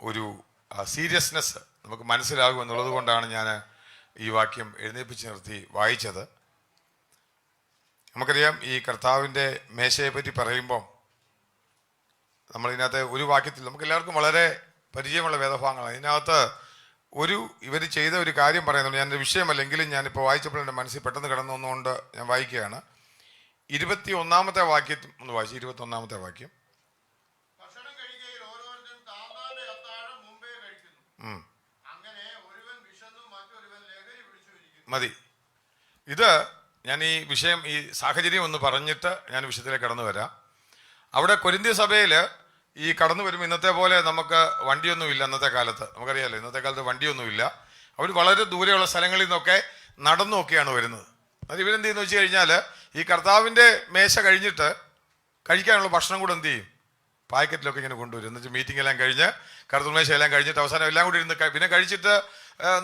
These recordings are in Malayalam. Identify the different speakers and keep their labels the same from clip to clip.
Speaker 1: ഒരു സീരിയസ്നെസ് നമുക്ക് മനസ്സിലാകും എന്നുള്ളത് കൊണ്ടാണ് ഞാൻ ഈ വാക്യം എഴുന്നേൽപ്പിച്ച് നിർത്തി വായിച്ചത്. നമുക്കറിയാം, ഈ കർത്താവിൻ്റെ മേശയെ പറ്റി പറയുമ്പം നമ്മളിതിനകത്ത് ഒരു വാക്യത്തിൽ നമുക്ക് എല്ലാവർക്കും വളരെ പരിചയമുള്ള വേദഭാഗങ്ങളാണ്. ഇതിനകത്ത് ഇവർ ചെയ്ത ഒരു കാര്യം പറയുന്നുണ്ട്. ഞാനൊരു വിഷയമല്ലെങ്കിലും ഞാനിപ്പോൾ വായിച്ചപ്പോൾ എൻ്റെ മനസ്സിൽ പെട്ടെന്ന് കിടന്നു വന്നുകൊണ്ട് ഞാൻ വായിക്കുകയാണ്. 21-ാമത്തെ വാക്യം ഒന്ന് വായിച്ചു. 21-ാമത്തെ വാക്യം. മതി. ഇത് ഞാൻ ഈ വിഷയം, ഈ സാഹചര്യം ഒന്ന് പറഞ്ഞിട്ട് ഞാൻ വിഷയത്തിലേക്ക് കടന്നു വരാം. അവിടെ കൊരിന്ത്യ സഭയിൽ ഈ കടന്നു വരുമ്പോൾ ഇന്നത്തെ പോലെ നമുക്ക് വണ്ടിയൊന്നുമില്ല. അന്നത്തെ കാലത്ത് നമുക്കറിയാമല്ലോ, ഇന്നത്തെ കാലത്ത് വണ്ടിയൊന്നുമില്ല. അവർ വളരെ ദൂരെയുള്ള സ്ഥലങ്ങളിൽ നിന്നൊക്കെ നടന്നൊക്കെയാണ് വരുന്നത്. അത് ഇവരെന്ത് ചെയ്യുന്നു വെച്ച് കഴിഞ്ഞാൽ, ഈ കർത്താവിൻ്റെ മേശ കഴിഞ്ഞിട്ട് കഴിക്കാനുള്ള ഭക്ഷണം കൂടെ എന്ത് ചെയ്യും, പാക്കറ്റിലൊക്കെ ഇങ്ങനെ കൊണ്ടുവരും. എന്ന് വെച്ചാൽ മീറ്റിംഗ് എല്ലാം കഴിഞ്ഞ് കർത്തൂർ മേശ എല്ലാം കഴിഞ്ഞിട്ട് അവസാനം എല്ലാം കൂടി ഇരുന്ന് പിന്നെ കഴിച്ചിട്ട്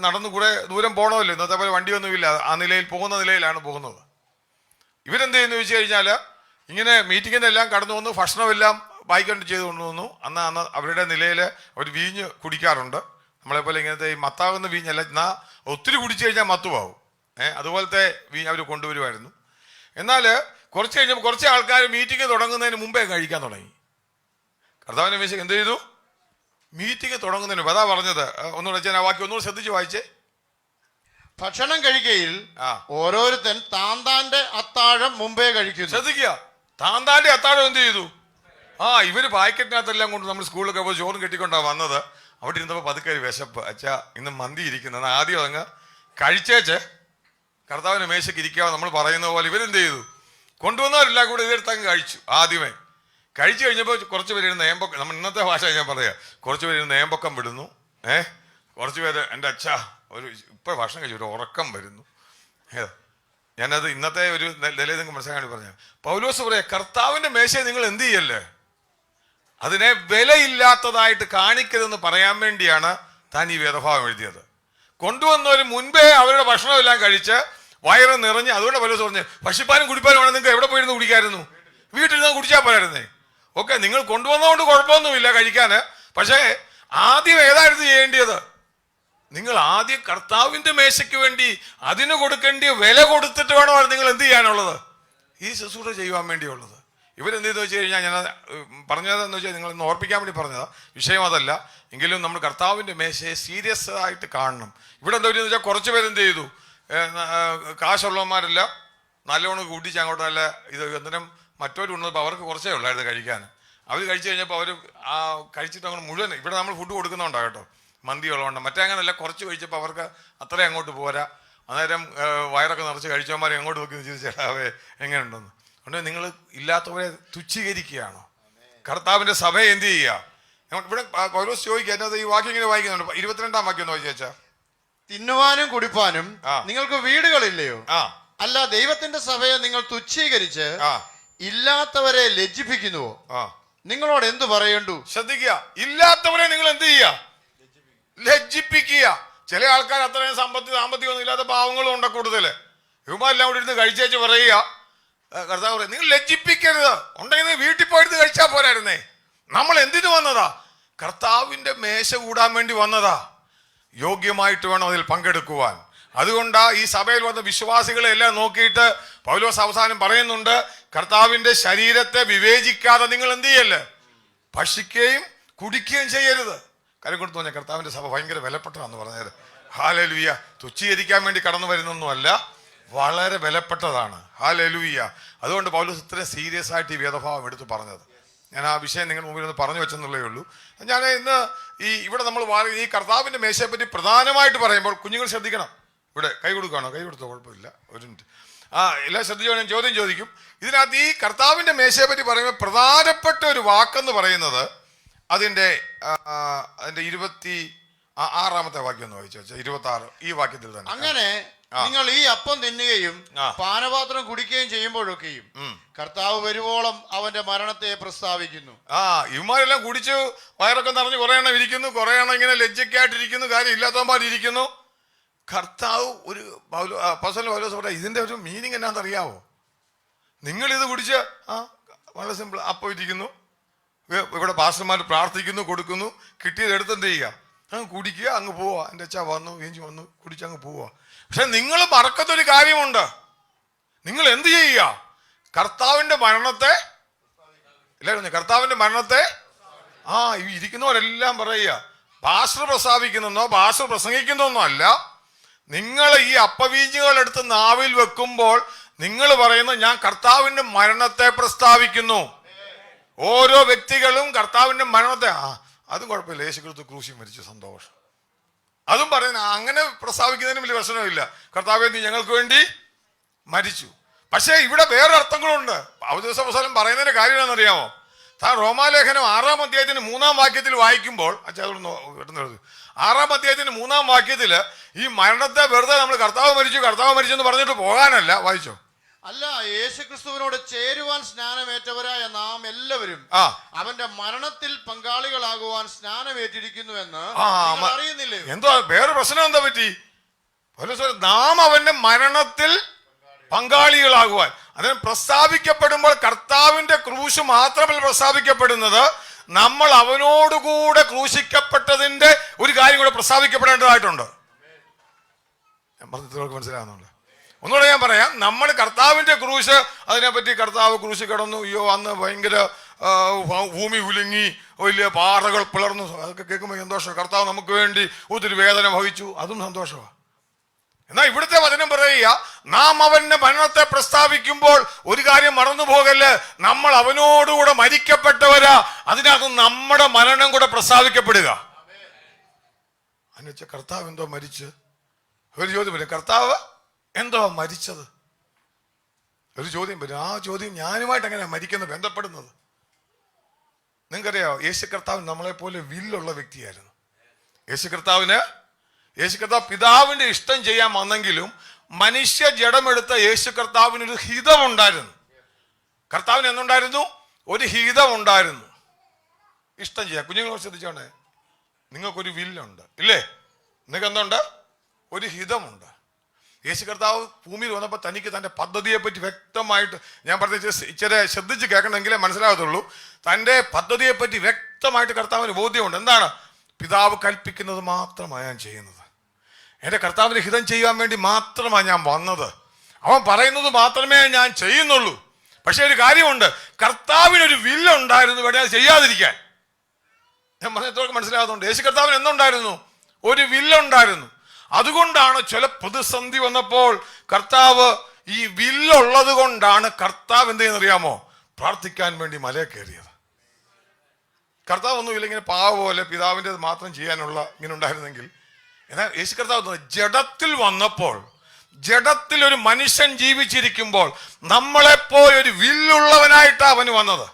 Speaker 1: നടന്നു കൂടെ ദൂരം പോകണമല്ലോ. ഇന്നത്തെ പോലെ വണ്ടിയൊന്നുമില്ല. ആ നിലയിൽ പോകുന്ന നിലയിലാണ് പോകുന്നത്. ഇവരെന്ത് ചെയ്യുന്നു വെച്ച് കഴിഞ്ഞാൽ, ഇങ്ങനെ മീറ്റിങ്ങിനെല്ലാം കടന്നു വന്നു ഭക്ഷണമെല്ലാം ബൈക്കൊണ്ട് ചെയ്ത് കൊണ്ടുവന്നു. അന്ന് അവരുടെ നിലയിൽ അവർ വീഞ്ഞ് കുടിക്കാറുണ്ട്. നമ്മളെപ്പോലെ ഇങ്ങനത്തെ ഈ മത്താകുന്ന വീഞ്ഞല്ല, എന്നാൽ ഒത്തിരി കുടിച്ചു കഴിഞ്ഞാൽ മത്തുവാകും. അതുപോലത്തെ വീഞ്ഞ് അവർ കൊണ്ടുവരുമായിരുന്നു. എന്നാൽ കുറച്ച് കഴിഞ്ഞപ്പോൾ കുറച്ച് ആൾക്കാർ മീറ്റിംഗ് തുടങ്ങുന്നതിന് മുമ്പേ കഴിക്കാൻ തുടങ്ങി. കർത്താവിൻ്റെ മേശ എന്ത് ചെയ്തു? മീറ്റിംഗ് തുടങ്ങുന്നതിന് മുമ്പ്. അതാ പറഞ്ഞത്. ഒന്നുകൂടെ ഞാൻ ആ വാക്യം ഒന്നുകൂടെ ശ്രദ്ധിച്ച് വായിച്ചേ.
Speaker 2: ഭക്ഷണം കഴിക്കയിൽ ഓരോരുത്തൻ താന്താന്റെ അത്താഴം മുമ്പേ കഴിക്കുന്നു.
Speaker 1: ശ്രദ്ധിക്കുക, താന്താന്റെ അത്താഴം എന്ത് ചെയ്തു? ഇവര് പാക്കറ്റിനകത്തെല്ലാം കൊണ്ട് നമ്മൾ സ്കൂളിലൊക്കെ പോയി ചോറും കെട്ടിക്കൊണ്ടാണ് വന്നത്. അവിടെ ഇരുന്നപ്പോൾ പതുക്കെ ഒരു വിശപ്പ്. അച്ഛാ ഇന്ന് മന്തി ഇരിക്കുന്നത്, ആദ്യം അങ്ങ് കഴിച്ചേച്ച് കർത്താവിൻ്റെ മേശയ്ക്ക് ഇരിക്കാതെ നമ്മൾ പറയുന്ന പോലെ ഇവരെന്ത് ചെയ്തു? കൊണ്ടുവന്നവരെല്ലാം കൂടെ ഇതെടുത്തങ്ങ് കഴിച്ചു. ആദ്യമേ കഴിച്ചു കഴിഞ്ഞപ്പോൾ കുറച്ച് പേര് നേമ്പൊക്കം, നമ്മൾ ഇന്നത്തെ ഭാഷ ഞാൻ പറയാം, കുറച്ച് പേര് നേമ്പൊക്കം വിടുന്നു. കുറച്ച് പേര് എൻ്റെ അച്ഛാ ഇപ്പോൾ ഭക്ഷണം കഴിച്ചു ഒരു ഉറക്കം വരുന്നു. ഞാനത് ഇന്നത്തെ ഒരു നിലയിൽ നിങ്ങൾക്ക് മനസ്സിലാക്കാൻ പറഞ്ഞു. പൗലോസ് പറയാ, കർത്താവിൻ്റെ മേശയെ നിങ്ങൾ എന്ത് ചെയ്യല്ലേ, അതിനെ വിലയില്ലാത്തതായിട്ട് കാണിക്കരുതെന്ന് പറയാൻ വേണ്ടിയാണ് താൻ ഈ വേദഭാഗം എഴുതിയത്. കൊണ്ടുവന്നവർ മുൻപേ അവരുടെ ഭക്ഷണമെല്ലാം കഴിച്ച് വയറ് നിറഞ്ഞ്, അതുകൊണ്ട് പൗലോസ് പറഞ്ഞു, ഭക്ഷിപ്പാനും കുടിപ്പാനും വേണം നിങ്ങൾക്ക് എവിടെ പോയിരുന്നു കുടിക്കായിരുന്നു? വീട്ടിൽ നിന്ന് കുടിച്ചാൽ പോരായിരുന്നേ. ഓക്കെ, നിങ്ങൾ കൊണ്ടുവന്നതുകൊണ്ട് കുഴപ്പമൊന്നുമില്ല കഴിക്കാൻ. പക്ഷേ ആദ്യം ഏതായിരുന്നു ചെയ്യേണ്ടത്? നിങ്ങൾ ആദ്യം കർത്താവിൻ്റെ മേശയ്ക്ക് വേണ്ടി അതിന് കൊടുക്കേണ്ടിയ വില കൊടുത്തിട്ട് വേണോ നിങ്ങൾ എന്ത് ചെയ്യാനുള്ളത്? ഈ ശുശ്രൂഷ ചെയ്യുവാൻ വേണ്ടിയുള്ളത്. ഇവരെന്തെന്ന് വെച്ച് കഴിഞ്ഞാൽ, ഞാൻ പറഞ്ഞതെന്ന് വെച്ചാൽ നിങ്ങൾ ഇന്ന് ഓർപ്പിക്കാൻ വേണ്ടി പറഞ്ഞതാ. വിഷയം അതല്ല. എങ്കിലും നമ്മൾ കർത്താവിൻ്റെ മേശയെ സീരിയസ് ആയിട്ട് കാണണം. ഇവിടെ എന്താ വെച്ചാൽ കുറച്ച് പേരെന്ത് ചെയ്തു, കാശുള്ളവന്മാരെല്ലാം നല്ലോണം കൂട്ടിച്ച് അങ്ങോട്ട് നല്ല ഇത് എന്തിനും മറ്റൊരു ഉണ്ണപ്പോൾ അവർക്ക് കുറച്ചേ ഉള്ളായിരുന്നു കഴിക്കാൻ. അവർ കഴിച്ചു കഴിഞ്ഞപ്പോൾ അവർ കഴിച്ചിട്ട് അങ്ങോട്ട് മുഴുവൻ, ഇവിടെ നമ്മൾ ഫുഡ് കൊടുക്കുന്നുണ്ടാകും കേട്ടോ, മന്തി ഉള്ളതുകൊണ്ട്. മറ്റേ അങ്ങനെയല്ല, കുറച്ച് കഴിച്ചപ്പോൾ അവർക്ക് അത്രയും അങ്ങോട്ട് പോരാ. അന്നേരം വയറൊക്കെ നിറച്ച് കഴിച്ചവന്മാരെ എങ്ങോട്ട് നോക്കി ചോദിച്ചാവേ എങ്ങനെയുണ്ടെന്ന്. അതുകൊണ്ട് നിങ്ങൾ ഇല്ലാത്തവരെ തുച്ഛീകരിക്കുകയാണോ? കർത്താവിൻ്റെ സഭയെ എന്ത് ചെയ്യുക? ഇവിടെ പൗലോസ് ചോദിക്കുക, എന്നത് ഈ വാക്യം ഇങ്ങനെ വായിക്കുന്നുണ്ട്. 22-ാം വാക്യം ഒന്ന് വായിച്ചാ.
Speaker 2: തിന്നുവാനും കുടിപ്പാനും നിങ്ങൾക്ക് വീടുകളില്ലയോ? അല്ല, ദൈവത്തിന്റെ സഭയെ നിങ്ങൾ തുച്ഛീകരിച്ച് ഇല്ലാത്തവരെ ലജ്ജിപ്പിക്കുന്നുവോ? നിങ്ങളോട് എന്ത് പറയണ്ടു? ശ്രദ്ധിക്കുക, ഇല്ലാത്തവരെ നിങ്ങൾ എന്ത് ചെയ്യുക? ലജ്ജിപ്പിക്കുക. ചില ആൾക്കാർ അത്രയും സാമ്പത്തികമൊന്നും ഇല്ലാത്ത പാവങ്ങളും ഉണ്ട് കൂടുതൽ. ഇവന്മാരെല്ലാം കൂടി ഇരുന്ന് കഴിച്ചേച്ച് പറയുക, കർത്താവ് പറയും, നിങ്ങൾ ലജ്ജിപ്പിക്കരുത്. ഉണ്ടെങ്കിൽ വീട്ടിൽ പോയിട്ട് കഴിച്ചാൽ പോരായിരുന്നേ. നമ്മൾ എന്തിനു വന്നതാ? കർത്താവിൻ്റെ മേശ കൂടാൻ വേണ്ടി വന്നതാ. യോഗ്യമായിട്ട് വേണം അതിൽ പങ്കെടുക്കുവാൻ. അതുകൊണ്ടാ ഈ സഭയിൽ വന്ന വിശ്വാസികളെ എല്ലാം നോക്കിയിട്ട് പൗലോസ് അവസാനം പറയുന്നുണ്ട്, കർത്താവിൻ്റെ ശരീരത്തെ വിവേചിക്കാതെ നിങ്ങൾ എന്ത് ചെയ്യല്ലേ, ഭക്ഷിക്കുകയും കുടിക്കുകയും ചെയ്യരുത്. കാര്യം കൊടുത്തു പറഞ്ഞാൽ കർത്താവിൻ്റെ സഭ ഭയങ്കര വിലപ്പെട്ടതാണെന്ന് പറഞ്ഞത്. ഹല്ലേലൂയ. തുച്ഛീകരിക്കാൻ വേണ്ടി കടന്നു വരുന്നൊന്നുമല്ല, വളരെ വിലപ്പെട്ടതാണ്. ഹല്ലേലൂയ. അതുകൊണ്ട് പൗലോസ് ഇത്രയും സീരിയസ് ആയിട്ട് ഈ വേദഭാവം എടുത്ത് പറഞ്ഞത്. ഞാൻ ആ വിഷയം നിങ്ങൾ മുമ്പിൽ ഒന്ന് പറഞ്ഞു വെച്ചെന്നുള്ളേ ഉള്ളൂ. ഞാൻ ഇന്ന് ഇവിടെ നമ്മൾ ഈ കർത്താവിൻ്റെ മേശയെ പറ്റി പ്രധാനമായിട്ട് പറയുമ്പോൾ കുഞ്ഞുങ്ങൾ ശ്രദ്ധിക്കണം. ഇവിടെ കൈ കൊടുക്കുകയാണോ? കൈ കൊടുത്തോ, കുഴപ്പമില്ല, ഒരു മിനിറ്റ്. എല്ലാം ശ്രദ്ധിച്ചോ, ഞാൻ ചോദ്യം ചോദിക്കും. ഇതിനകത്ത് ഈ കർത്താവിൻ്റെ മേശയെ പറ്റി പറയുമ്പോൾ പ്രധാനപ്പെട്ട ഒരു വാക്കെന്ന് പറയുന്നത് അതിൻ്റെ 26-ാമത്തെ വാക്യം ഒന്ന് വായിച്ചു വെച്ചാൽ. 26 ഈ വാക്യത്തിൽ തന്നെ. അങ്ങനെ നിങ്ങൾ ഈ അപ്പം തിന്നുകയും പാനപാത്രം കുടിക്കുകയും ചെയ്യുമ്പോഴൊക്കെയും കർത്താവ് വരുവോളം അവന്റെ മരണത്തെ പ്രസ്താവിക്കുന്നു. ഇവന്മാരെല്ലാം കുടിച്ചു വയറൊക്കെ നിറഞ്ഞ് കുറെ എണ്ണം ഇരിക്കുന്നു, കുറെ എണ്ണം ഇങ്ങനെ ലജ്ജയ്ക്കായിട്ടിരിക്കുന്നു, കാര്യം ഇല്ലാത്തവന്മാരിയ്ക്കുന്നു. കർത്താവ് ഒരു പൗലോസ് പറയാം, ഇതിന്റെ ഒരു മീനിങ് എന്നാന്നറിയാവോ? നിങ്ങളിത് കുടിച്ച് വളരെ സിമ്പിൾ, അപ്പം ഇരിക്കുന്നു,
Speaker 1: ഇവിടെ പാസ്റ്റർമാർ പ്രാർത്ഥിക്കുന്നു, കൊടുക്കുന്നു, കിട്ടിയത് എടുത്ത് എന്ത് ചെയ്യുക, അങ്ങ് കുടിക്കുക, അങ്ങ് പോവുക. എൻ്റെ അച്ഛാ വന്നു, ഏഞ്ചി വന്നു, കുടിച്ചങ്ങ് പോവുക. പക്ഷെ നിങ്ങൾ മറക്കത്തൊരു കാര്യമുണ്ട്. നിങ്ങൾ എന്ത് ചെയ്യുക? കർത്താവിന്റെ മരണത്തെ, ഇല്ലായിരുന്നു, കർത്താവിന്റെ മരണത്തെ ഈ ഇരിക്കുന്നവരെല്ലാം പറയുക, പാസ്റ്റർ പ്രസ്താവിക്കുന്നെന്നോ പാസ്റ്റർ പ്രസംഗിക്കുന്നൊന്നോ അല്ല. നിങ്ങൾ ഈ അപ്പവീഞ്ഞുകൾ എടുത്ത് നാവിൽ വെക്കുമ്പോൾ നിങ്ങൾ പറയുന്നത് ഞാൻ കർത്താവിന്റെ മരണത്തെ പ്രസ്താവിക്കുന്നു. ഓരോ വ്യക്തികളും കർത്താവിന്റെ മരണത്തെ, അതും കുഴപ്പമില്ല, യേശുക്രിസ്തു ക്രൂശിൽ മരിച്ചു, സന്തോഷം, അതും പറയുന്ന, അങ്ങനെ പ്രസ്താവിക്കുന്നതിന് വലിയ പ്രശ്നമില്ല. കർത്താവേ നീ ഞങ്ങൾക്ക് വേണ്ടി മരിച്ചു. പക്ഷേ ഇവിടെ വേറെ അർത്ഥങ്ങളുണ്ട്. അവധൂസവസാനം പറയുന്നതിന്റെ കാര്യം എന്താണെന്നറിയാമോ? താൻ റോമാലേഖനം 6-ാം അധ്യായത്തിന് 3-ാം വാക്യത്തിൽ വായിക്കുമ്പോൾ, അച്ഛാ 6-ാം അധ്യായത്തിന് 3-ാം വാക്യത്തില് ഈ മരണത്തെ വെറുതെ നമ്മൾ കർത്താവ് മരിച്ചു എന്ന് പറഞ്ഞിട്ട് പോകാനല്ല. വായിച്ചോ?
Speaker 2: അല്ല, യേശുക്രിസ്തുവിനോട് ചേരുവാൻ സ്നാനമേറ്റവരായ നാം എല്ലാവരും അവന്റെ മരണത്തിൽ പങ്കാളികളാകുവാൻ സ്നാനമേറ്റിരിക്കുന്നു എന്ന് അറിയുന്നില്ലേ?
Speaker 1: എന്തോ വേറെ പ്രശ്നം എന്താ പറ്റി? നാം അവന്റെ മരണത്തിൽ പങ്കാളികളാകുവാൻ. അതിന് പ്രസ്താവിക്കപ്പെടുമ്പോൾ കർത്താവിന്റെ ക്രൂശ് മാത്രമല്ല പ്രസ്താവിക്കപ്പെടുന്നത്, നമ്മൾ അവനോടുകൂടെ ക്രൂശിക്കപ്പെട്ടതിന്റെ ഒരു കാര്യം കൂടെ പ്രസ്താവിക്കപ്പെടേണ്ടതായിട്ടുണ്ട്. ഞാൻ പറഞ്ഞത് മനസ്സിലാകുന്നുണ്ട്? ഒന്നുകൂടെ ഞാൻ പറയാം. നമ്മൾ കർത്താവിന്റെ ക്രൂശ്, അതിനെപ്പറ്റി കർത്താവ് ക്രൂശ് കിടന്നു, അയ്യോ അന്ന് ഭയങ്കര ഭൂമി ഉലുങ്ങി, വലിയ പാറകൾ പിളർന്നു, അതൊക്കെ കേൾക്കുമ്പോൾ സന്തോഷം. കർത്താവ് നമുക്ക് വേണ്ടി ഒത്തിരി വേദന വഹിച്ചു, അതും സന്തോഷമാണ്. എന്നാൽ ഇവിടുത്തെ വചനം പറയുക, നാം അവന്റെ മരണത്തെ പ്രസ്താവിക്കുമ്പോൾ ഒരു കാര്യം മറന്നു പോകല്ല്, നമ്മൾ അവനോടുകൂടെ മരിക്കപ്പെട്ടവരാ. അതിനകത്ത് നമ്മുടെ മരണം കൂടെ പ്രസ്താവിക്കപ്പെടുക. എന്നുവെച്ചാൽ കർത്താവ് എന്തോ മരിച്ച്, ഒരു ചോദ്യം വരും, കർത്താവ് എന്തോ മരിച്ചത്? ഒരു ചോദ്യം വരും. ആ ചോദ്യം ഞാനുമായിട്ട് എങ്ങനെയാണ് മരിക്കുന്നത് ബന്ധപ്പെടുന്നത്? നിങ്ങൾക്കറിയാമോ, യേശു കർത്താവ് നമ്മളെപ്പോലെ വില്ലുള്ള വ്യക്തിയായിരുന്നു. യേശു കർത്താവ് പിതാവിന്റെ ഇഷ്ടം ചെയ്യാൻ വന്നെങ്കിലും മനുഷ്യ ജഡമെടുത്ത യേശു കർത്താവിനൊരു ഹിതമുണ്ടായിരുന്നു. കർത്താവിന് എന്തുണ്ടായിരുന്നു? ഒരു ഹിതമുണ്ടായിരുന്നു, ഇഷ്ടം ചെയ്യാൻ. കുഞ്ഞുങ്ങളോട് ശ്രദ്ധിച്ചോണ്ടേ, നിങ്ങൾക്കൊരു വില്ലുണ്ട് ഇല്ലേ? നിങ്ങൾക്ക് എന്തുണ്ട്? ഒരു ഹിതമുണ്ട്. യേശു കർത്താവ് ഭൂമിയിൽ വന്നപ്പോൾ തനിക്ക് തൻ്റെ പദ്ധതിയെ പറ്റി വ്യക്തമായിട്ട്, ഞാൻ പറഞ്ഞ ഇച്ചിരി ശ്രദ്ധിച്ച് കേൾക്കണമെങ്കിലേ മനസ്സിലാകത്തുള്ളൂ. തൻ്റെ പദ്ധതിയെ പറ്റി വ്യക്തമായിട്ട് കർത്താവിന് ബോധ്യമുണ്ട്. എന്താണ്? പിതാവ് കൽപ്പിക്കുന്നത് മാത്രമാണ് ഞാൻ ചെയ്യുന്നത്. എൻ്റെ കർത്താവിന് ഹിതം ചെയ്യാൻ വേണ്ടി മാത്രമാണ് ഞാൻ വന്നത്. അവൻ പറയുന്നത് മാത്രമേ ഞാൻ ചെയ്യുന്നുള്ളൂ. പക്ഷെ ഒരു കാര്യമുണ്ട്, കർത്താവിനൊരു വില്ലുണ്ടായിരുന്നു വേണ്ടി അത് ചെയ്യാതിരിക്കാൻ. ഞാൻ പറഞ്ഞതൊക്കെ മനസ്സിലാകുന്നുണ്ട്. യേശു കർത്താവിന് എന്തുണ്ടായിരുന്നു? ഒരു വില്ലുണ്ടായിരുന്നു. അതുകൊണ്ടാണ് ചില പ്രതിസന്ധി വന്നപ്പോൾ കർത്താവ്, ഈ വില്ലുള്ളത് കൊണ്ടാണ് കർത്താവ് എന്ത് ചെയ്യുന്നറിയാമോ? പ്രാർത്ഥിക്കാൻ വേണ്ടി മലയെ കയറിയത്. കർത്താവ് ഒന്നുമില്ല, ഇങ്ങനെ പാവ പോലെ പിതാവിൻ്റെത് മാത്രം ചെയ്യാനുള്ള ഇങ്ങനെ ഉണ്ടായിരുന്നെങ്കിൽ. എന്നാൽ യേശു കർത്താവ് ജഡത്തിൽ വന്നപ്പോൾ, ജഡത്തിൽ ഒരു മനുഷ്യൻ ജീവിച്ചിരിക്കുമ്പോൾ നമ്മളെപ്പോലെ ഒരു വില്ലുള്ളവനായിട്ടാണ് അവന് വന്നത്.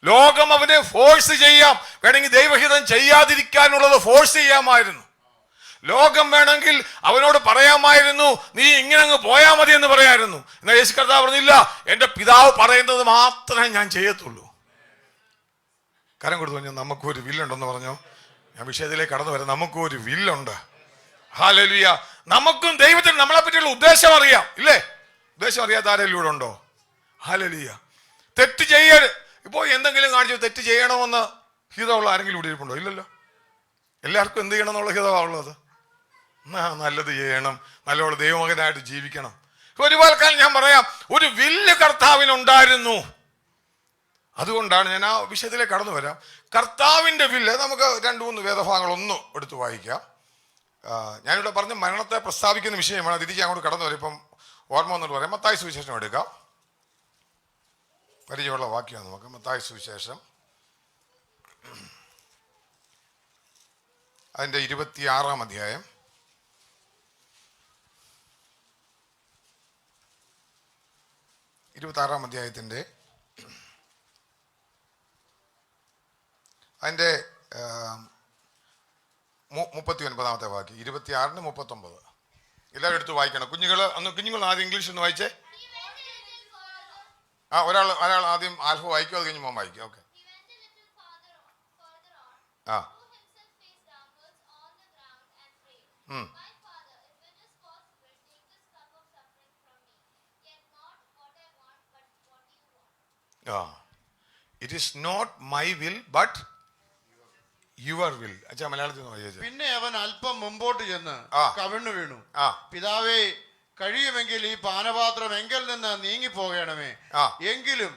Speaker 1: ലോകം അവനെ ഫോഴ്സ് ചെയ്യാം, വേണമെങ്കിൽ ദൈവഹിതം ചെയ്യാതിരിക്കാനുള്ളത് ഫോഴ്സ് ചെയ്യാമായിരുന്നു. ലോകം വേണമെങ്കിൽ അവനോട് പറയാമായിരുന്നു, നീ ഇങ്ങനെ അങ്ങ് പോയാൽ മതി എന്ന് പറയായിരുന്നു. എന്നാൽ യേശു കർത്താവ് പറഞ്ഞില്ല, എൻ്റെ പിതാവ് പറയുന്നത് മാത്രമേ ഞാൻ ചെയ്യത്തുള്ളൂ. കരം കൊടുത്തു പറഞ്ഞു, നമുക്കൊരു വില്ലുണ്ടെന്ന് പറഞ്ഞു. ഞാൻ വിഷയത്തിലേക്ക് കടന്നു വരാം. നമുക്കൊരു വില്ലുണ്ട്. ഹല്ലേലൂയ. നമുക്കും ദൈവത്തിന് നമ്മളെ പറ്റിയുള്ള ഉദ്ദേശം അറിയാം ഇല്ലേ? ഉദ്ദേശം അറിയാത്ത ആരെങ്കിലും ഇവിടെ ഉണ്ടോ? ഹല്ലേലൂയ. തെറ്റ് ചെയ്യരുത്. ഇപ്പോൾ എന്തെങ്കിലും കാണിച്ചു തെറ്റ് ചെയ്യണമെന്ന് ഹിതമുള്ള ആരെങ്കിലും ഇവിടെ ഇരിപ്പുണ്ടോ? ഇല്ലല്ലോ. എല്ലാവർക്കും എന്ത് ചെയ്യണം എന്നുള്ള ഹിതമാണുള്ളത്. നല്ലത് ചെയ്യണം, നല്ലോണം ദൈവമകനായിട്ട് ജീവിക്കണം. ഒരുപാട് കാലം ഞാൻ പറയാം, ഒരു വില്ല് കർത്താവിനുണ്ടായിരുന്നു. അതുകൊണ്ടാണ് ഞാൻ ആ വിഷയത്തിലേക്ക് കടന്നു വരാം. കർത്താവിൻ്റെ വില്ല്, നമുക്ക് 2-3 വേദഭാഗങ്ങൾ ഒന്ന് എടുത്ത് വായിക്കാം. ഞാനിവിടെ പറഞ്ഞ മരണത്തെ പ്രസ്താവിക്കുന്ന വിഷയമാണ്. തിരിച്ച് അങ്ങോട്ട് കടന്നു വരാം. ഇപ്പം ഓർമ്മ വന്നിട്ട് പറയാം. മത്തായി സുവിശേഷം എടുക്കാം. പരിചയമുള്ള വാക്യമാണ് നമുക്ക്. മത്തായി സുവിശേഷം അതിൻ്റെ 26-ാം അധ്യായം 26-ാം അധ്യായത്തിൻ്റെ അതിൻ്റെ 39-ാമത്തെ വാക്യം, 26-ന് 39. എല്ലാവരും എടുത്ത് വായിക്കണം. കുഞ്ഞുങ്ങൾ ആദ്യം ഇംഗ്ലീഷ് ഒന്ന് വായിച്ചേ. ഒരാൾ ആദ്യം ആൽഫ വായിക്കും, അത് കഴിഞ്ഞ് മോൻ വായിക്കും. Okay. It is not my will but your will. അച്ഛാ മലയാളത്തിൽ നിന്ന് വായിച്ചേ.
Speaker 2: പിന്നെ അവൻ അല്പം മുമ്പോട്ട് ചെന്ന് കവിണ്ണു വീണു. പിതാവേ, കഴിയുമെങ്കിൽ ഈ പാനപാത്രം എങ്കിൽ നിന്ന് നീങ്ങിപ്പോകണമേ. എങ്കിലും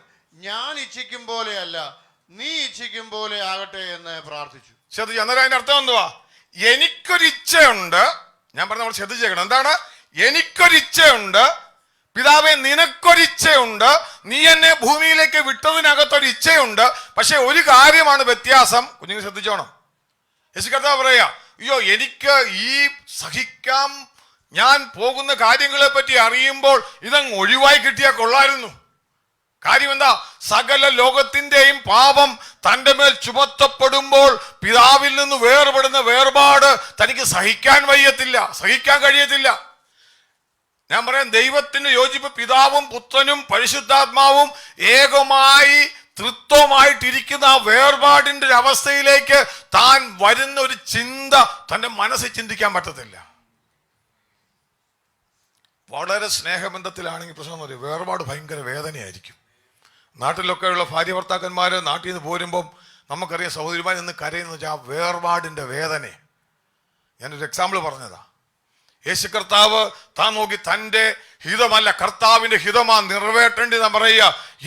Speaker 2: ഞാൻ ഇച്ഛിക്കും പോലെയല്ല, നീ ഇച്ഛിക്കും പോലെ ആകട്ടെ എന്ന് പ്രാർത്ഥിച്ചു.
Speaker 1: ശ്രദ്ധിച്ചു. അന്നേരം അതിന്റെ അർത്ഥം എന്തുവാ? എനിക്കൊരിച്ഛയുണ്ട്. ഞാൻ പറഞ്ഞ നമ്മൾ ശ്രദ്ധിച്ചേക്കണം. എന്താണ്? എനിക്കൊരിച്ഛയുണ്ട്. പിതാവേ, നിനക്കൊരിച്ഛയുണ്ട്. നീ എന്നെ ഭൂമിയിലേക്ക് വിട്ടതിനകത്തൊരു ഇച്ഛയുണ്ട്. പക്ഷെ ഒരു കാര്യമാണ് വ്യത്യാസം. കുഞ്ഞുങ്ങൾ ശ്രദ്ധിച്ചോണം. യേശു കർത്താവ് പറയാ, അയ്യോ എനിക്ക് ഈ സഹിക്കാം, ഞാൻ പോകുന്ന കാര്യങ്ങളെ പറ്റി അറിയുമ്പോൾ ഇതങ്ങ് ഒഴിവായി കിട്ടിയാൽ കൊള്ളായിരുന്നു. കാര്യം എന്താ? സകല ലോകത്തിന്റെയും പാപം തന്റെ മേൽ ചുമത്തപ്പെടുമ്പോൾ പിതാവിൽ നിന്ന് വേർപെടുന്ന വേർപാട് തനിക്ക് സഹിക്കാൻ കഴിയത്തില്ല. ഞാൻ പറയാം, ദൈവത്തിന്റെ യോജിപ്പ് പിതാവും പുത്രനും പരിശുദ്ധാത്മാവും ഏകമായി തൃത്വമായിട്ടിരിക്കുന്ന ആ വേർപാടിന്റെ ഒരു അവസ്ഥയിലേക്ക് താൻ വരുന്ന ഒരു ചിന്ത തന്റെ മനസ്സിൽ ചിന്തിക്കാൻ പറ്റത്തില്ല. വളരെ സ്നേഹബന്ധത്തിലാണെങ്കിൽ പ്രശ്നം എന്ന് പറയും, വേർപാട് ഭയങ്കര വേദനയായിരിക്കും. നാട്ടിലൊക്കെയുള്ള ഭാര്യ ഭർത്താക്കന്മാർ നാട്ടിൽ നിന്ന് പോരുമ്പം നമുക്കറിയാം സഹോദരിമാർ നിന്ന് കരയെന്ന് വെച്ചാൽ ആ വേർപാടിന്റെ വേദന. ഞാനൊരു എക്സാമ്പിൾ പറഞ്ഞതാ. യേശു കർത്താവ് താൻ നോക്കി തൻ്റെ ഹിതമല്ല, കർത്താവിന്റെ ഹിതമാ നിറവേറ്റേണ്ടി നാം പറയുക.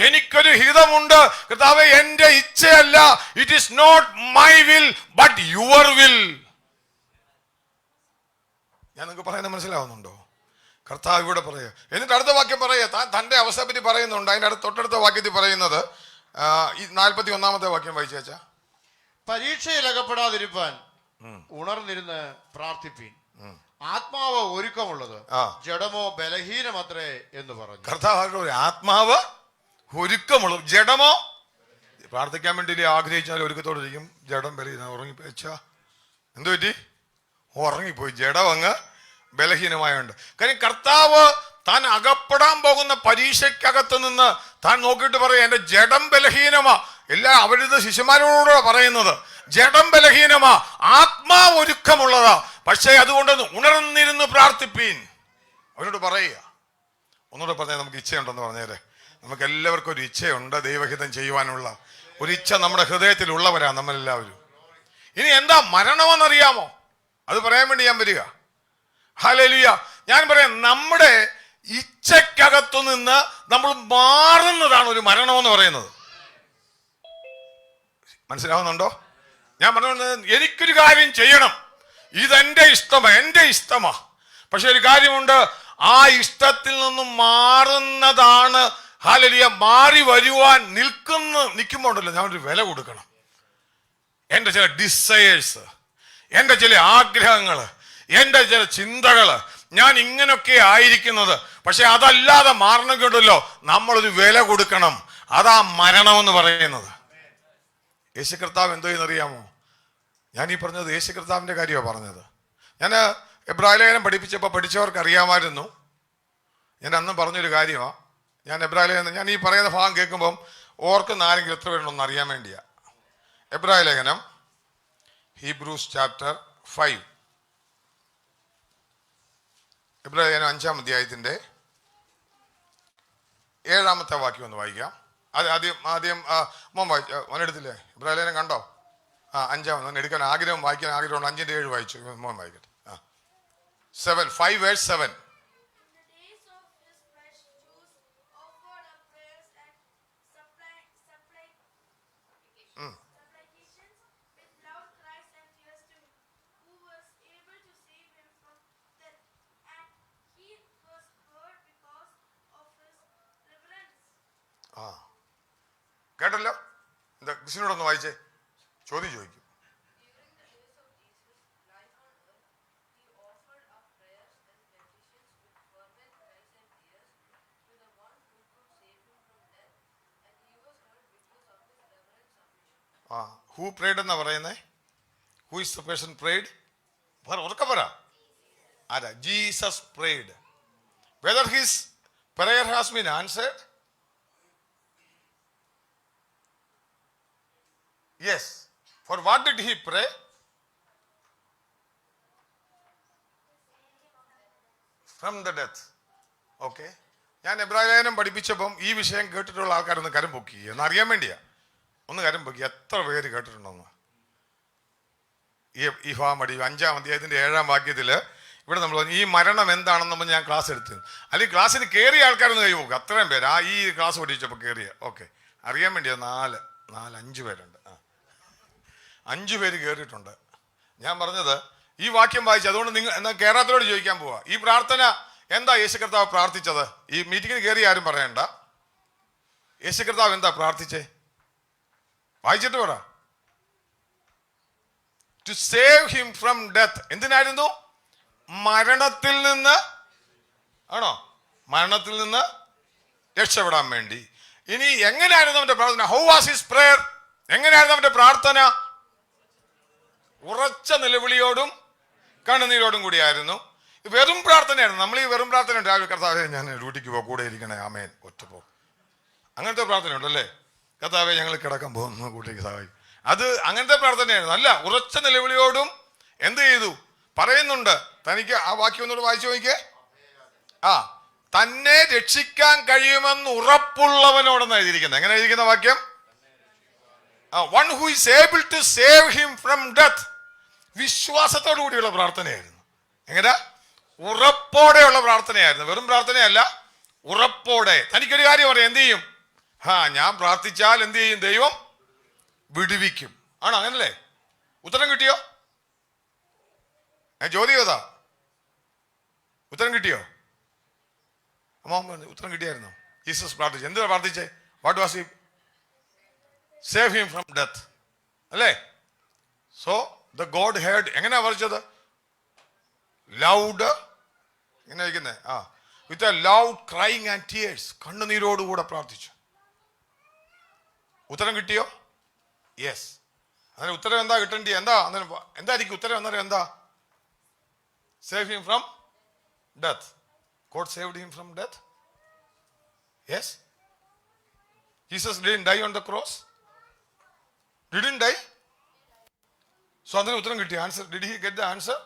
Speaker 1: എനിക്കൊരു ഹിതമുണ്ട് കർത്താവേ, എന്റെ ഇച്ഛയല്ല, it is not my will but your will. ഞാൻ നിങ്ങൾക്ക് പറയുന്നത് മനസ്സിലാവുന്നുണ്ടോ? കർത്താവ് ഇവിടെ പറയുക. എന്നിട്ട് അടുത്ത വാക്യം പറയുക, താൻ തന്റെ അവസ്ഥയെ പറ്റി പറയുന്നുണ്ട്. അതിന്റെ തൊട്ടടുത്ത വാക്യത്തിൽ പറയുന്നത് ഈ 41 വാക്യം വായിച്ചാ.
Speaker 2: പരീക്ഷയിൽ അകപ്പെടാതിരിപ്പാൻ ഉണർന്നിരുന്ന് പ്രാർത്ഥിപ്പീൻ. ആത്മാവ് ഒരുക്കമുള്ളത്, ജഡമോ ബലഹീനമത്രേ എന്ന് പറഞ്ഞു.
Speaker 1: കർത്താവ് ഒരു ആത്മാവ് ഒരുക്കമുള്ളത്, ജഡമോ പ്രാർത്ഥിക്കാൻ വേണ്ടി ആഗ്രഹിച്ചാൽ ഒരുക്കത്തോടെ ഇരിക്കും. ജഡം ബലഹീന ഉറങ്ങിപ്പോയിച്ചാ എന്തു പറ്റി? ഉറങ്ങിപ്പോയി. ജഡം അങ്ങ് ബലഹീനമായുണ്ട്. കാര്യം കർത്താവ് താൻ അകപ്പെടാൻ പോകുന്ന പരീക്ഷയ്ക്കകത്ത് നിന്ന് താൻ നോക്കിയിട്ട് പറയും, എന്റെ ജഡം ബലഹീനമാ. എല്ലാം അവരുടെ ശിശുമാരോടാ പറയുന്നത്. ജഡം ബലഹീനമാ, ആത്മാവ് ഒരുക്കമുള്ളതാ. പക്ഷേ അതുകൊണ്ട് ഉണർന്നിരുന്ന് പ്രാർത്ഥിപ്പീൻ അവരോട് പറയുക. ഒന്നുകൂടെ പറഞ്ഞാൽ നമുക്ക് ഇച്ഛയുണ്ടെന്ന് പറഞ്ഞേരെ. നമുക്ക് എല്ലാവർക്കും ഒരു ഇച്ഛയുണ്ട്, ദൈവഹിതം ചെയ്യുവാനുള്ള ഒരു ഇച്ഛ നമ്മുടെ ഹൃദയത്തിലുള്ളവരാ നമ്മളെല്ലാവരും. ഇനി എന്താ മരണമെന്നറിയാമോ? അത് പറയാൻ വേണ്ടി ഞാൻ വരിക. ഹല്ലേലൂയ. ഞാൻ പറയാം, നമ്മുടെ ഇച്ഛക്കകത്തു നിന്ന് നമ്മൾ മാറുന്നതാണ് ഒരു മരണമെന്ന് പറയുന്നത്. മനസ്സിലാവുന്നുണ്ടോ? ഞാൻ പറഞ്ഞത്, എനിക്കൊരു കാര്യം ചെയ്യണം, ഇതെന്റെ ഇഷ്ടമാ. പക്ഷെ ഒരു കാര്യമുണ്ട്, ആ ഇഷ്ടത്തിൽ നിന്നും മാറുന്നതാണ് ഹല്ലേലൂയ. മാറി വരുവാൻ നിൽക്കുമ്പോൾ ഉണ്ടല്ലോ, ഞാൻ ഒരു വില കൊടുക്കണം. എന്റെ ചില ഡിസയേഴ്സ്, എന്റെ ചില ആഗ്രഹങ്ങള്, എന്റെ ചില ചിന്തകള്, ഞാൻ ഇങ്ങനൊക്കെ ആയിരിക്കുന്നത്. പക്ഷെ അതല്ലാതെ മാറണമെങ്കിൽ ഉണ്ടല്ലോ നമ്മളൊരു വില കൊടുക്കണം. അതാ മരണമെന്ന് പറയുന്നത്. യേശു കർത്താവ് എന്തോ എന്നറിയാമോ? ഞാൻ ഈ പറഞ്ഞത് യേശു കർത്താവിന്റെ കാര്യമാണ് പറഞ്ഞത്. ഞാൻ എബ്രായ ലേഖനം പഠിച്ചവർക്ക് അറിയാമായിരുന്നു. ഞാൻ അന്നും പറഞ്ഞൊരു കാര്യമാണ്. ഞാൻ എബ്രായ ലേഖനം, ഞാൻ ഈ പറയുന്ന ഭാഗം കേൾക്കുമ്പം ഓർക്കുന്ന ആരെങ്കിലും എത്ര പേരുണ്ടെന്ന് അറിയാൻ വേണ്ടിയാ. എബ്രായ ലേഖനം ഹീബ്രൂസ് ചാപ്റ്റർ 5, എബ്രായ ലേഖനം 5-ാം അധ്യായത്തിന്റെ 7-ാമത്തെ വാക്യം ഒന്ന് വായിക്കാം. അത് ആദ്യം മോൻ വായിച്ചു. മോനെടുത്തില്ലേ? എബ്രായ ലേഖനം കണ്ടോ? 5-ാമത് എടുക്കാൻ ആഗ്രഹം, വായിക്കാൻ ആഗ്രഹമുണ്ട്. 5-ന്റെ 7 വായിച്ചു. മോൻ വായിക്കട്ടെ. 5 verse 7. കേട്ടല്ലോ? എന്താ കൃഷ്ണനോടൊന്ന് വായിച്ചേ, ചോദ്യം ചോദിക്കും. ഹൂ പ്രേഡ് എന്നാ പറയുന്നേ? Who is the person prayed? ഉറക്കെ പറ. ആരാ? Jesus prayed. Whether his prayer has been answered? Yes. For what did he pray? From the death. Okay. ഞാൻ എബ്രായ ലേഖനം പഠിപ്പിച്ചപ്പം ഈ വിഷയം കേട്ടിട്ടുള്ള ആൾക്കാരൊന്ന് കരം പൊക്കി എന്നറിയാൻ വേണ്ടിയാ. ഒന്ന് കാര്യം നോക്കി, എത്ര പേര് കേട്ടിട്ടുണ്ടോന്ന്? ഈ ഭാമടി 5-ാം അധ്യായത്തിന്റെ 7-ാം വാക്യത്തില് ഇവിടെ നമ്മൾ ഈ മരണം എന്താണെന്ന് ഞാൻ ക്ലാസ് എടുത്തു. അല്ലെങ്കിൽ ക്ലാസ്സിന് കയറിയ ആൾക്കാരൊന്ന് കൈ നോക്കുക. അത്രയും പേര് ഈ ക്ലാസ് പഠിച്ചപ്പോൾ കയറിയ. ഓക്കെ, അറിയാൻ വേണ്ടിയാ 5 പേരുണ്ട്. 5 പേര് കയറിയിട്ടുണ്ട്. ഞാൻ പറഞ്ഞത് ഈ വാക്യം വായിച്ചു. അതുകൊണ്ട് നിങ്ങൾ എന്നാ കേരളത്തിലോട് ചോദിക്കാൻ പോവാ, ഈ പ്രാർത്ഥന എന്താ യേശു കർത്താവ് പ്രാർത്ഥിച്ചത്? ഈ മീറ്റിങ്ങിന് കയറി ആരും പറയണ്ട. യേശു കർത്താവ് എന്താ പ്രാർത്ഥിച്ചേ? വായിച്ചിട്ട് പറ. To save him from death. എന്തിനായിരുന്നു? മരണത്തിൽ നിന്ന്. ആണോ? മരണത്തിൽ നിന്ന് രക്ഷപ്പെടാൻ വേണ്ടി. ഇനി എങ്ങനെയായിരുന്നു അവന്റെ പ്രാർത്ഥന? How was his prayer? എങ്ങനെയായിരുന്നു അവന്റെ പ്രാർത്ഥന? ഉറച്ച നിലവിളിയോടും കണ്ണുനീരോടും കൂടിയായിരുന്നു. വെറും പ്രാർത്ഥനയായിരുന്നു. നമ്മൾ ഈ വെറും പ്രാർത്ഥന ഉണ്ട്, രാവിലെ കർത്താവേ ഞാൻ ഡ്യൂട്ടിക്ക് പോ, കൂടെ ഇരിക്കണേ, ആമേൻ, ഒറ്റപ്പോ, അങ്ങനത്തെ പ്രാർത്ഥന ഉണ്ടല്ലേ? കർത്താവേ ഞങ്ങൾ കിടക്കാൻ പോകുന്നു, കൂട്ടിക്ക് സഹായിക്കും. അത് അങ്ങനത്തെ പ്രാർത്ഥനയായിരുന്നു. അല്ല, ഉറച്ച നിലവിളിയോടും എന്ത് ചെയ്തു? പറയുന്നുണ്ട്. തനിക്ക് ആ വാക്യം ഒന്നുകൂടെ വായിച്ചു നോക്കിയേ. തന്നെ രക്ഷിക്കാൻ കഴിയുമെന്ന് ഉറപ്പുള്ളവനോടെന്ന് എഴുതിയിരിക്കുന്നത്. എങ്ങനെ എഴുതിയിരിക്കുന്ന വാക്യം? One who is able to save him from death. വിശ്വാസത്തോടു കൂടിയുള്ള പ്രാർത്ഥനയായിരുന്നു. എങ്ങനെ? ഉറപ്പോടെയുള്ള പ്രാർത്ഥനയായിരുന്നു. വെറും പ്രാർത്ഥനയല്ല, ഉറപ്പോടെ. തനിക്കൊരു കാര്യം പറയാം, എന്ത് ചെയ്യും? ഞാൻ പ്രാർത്ഥിച്ചാൽ എന്ത് ചെയ്യും? ദൈവം വിടുവിക്കും. ആണോ? അങ്ങനല്ലേ? ഉത്തരം കിട്ടിയോ? ജ്യോതി ഏതാ? ഉത്തരം കിട്ടിയോ? അമ്മ ഉത്തരം കിട്ടിയായിരുന്നോ? ജീസസ് പ്രാർത്ഥിച്ചു. എന്തിനാ പ്രാർത്ഥിച്ചേ? What was he? Save him from death അല്ലേ? So the God heard. എങ്ങനെയാ പറഞ്ഞത്? ലൗഡ്. ഇങ്ങനെ ഇരിക്കുന്നേ. With a loud crying and tears. കണ്ണുനീരോടുകൂടെ പ്രാർത്ഥിച്ചു. ഉത്തരം കിട്ടിയോ? യെസ്. അതിന് ഉത്തരം എന്താ കിട്ടേണ്ടി? എന്തായിരിക്കും ഉത്തരം? എന്നറിയാം എന്താ? Save him from death. God saved him from death. Yes. Jesus didn't die on the cross. Didn't die. So അതിന് ഉത്തരം കിട്ടി. Answer. Did he get the answer?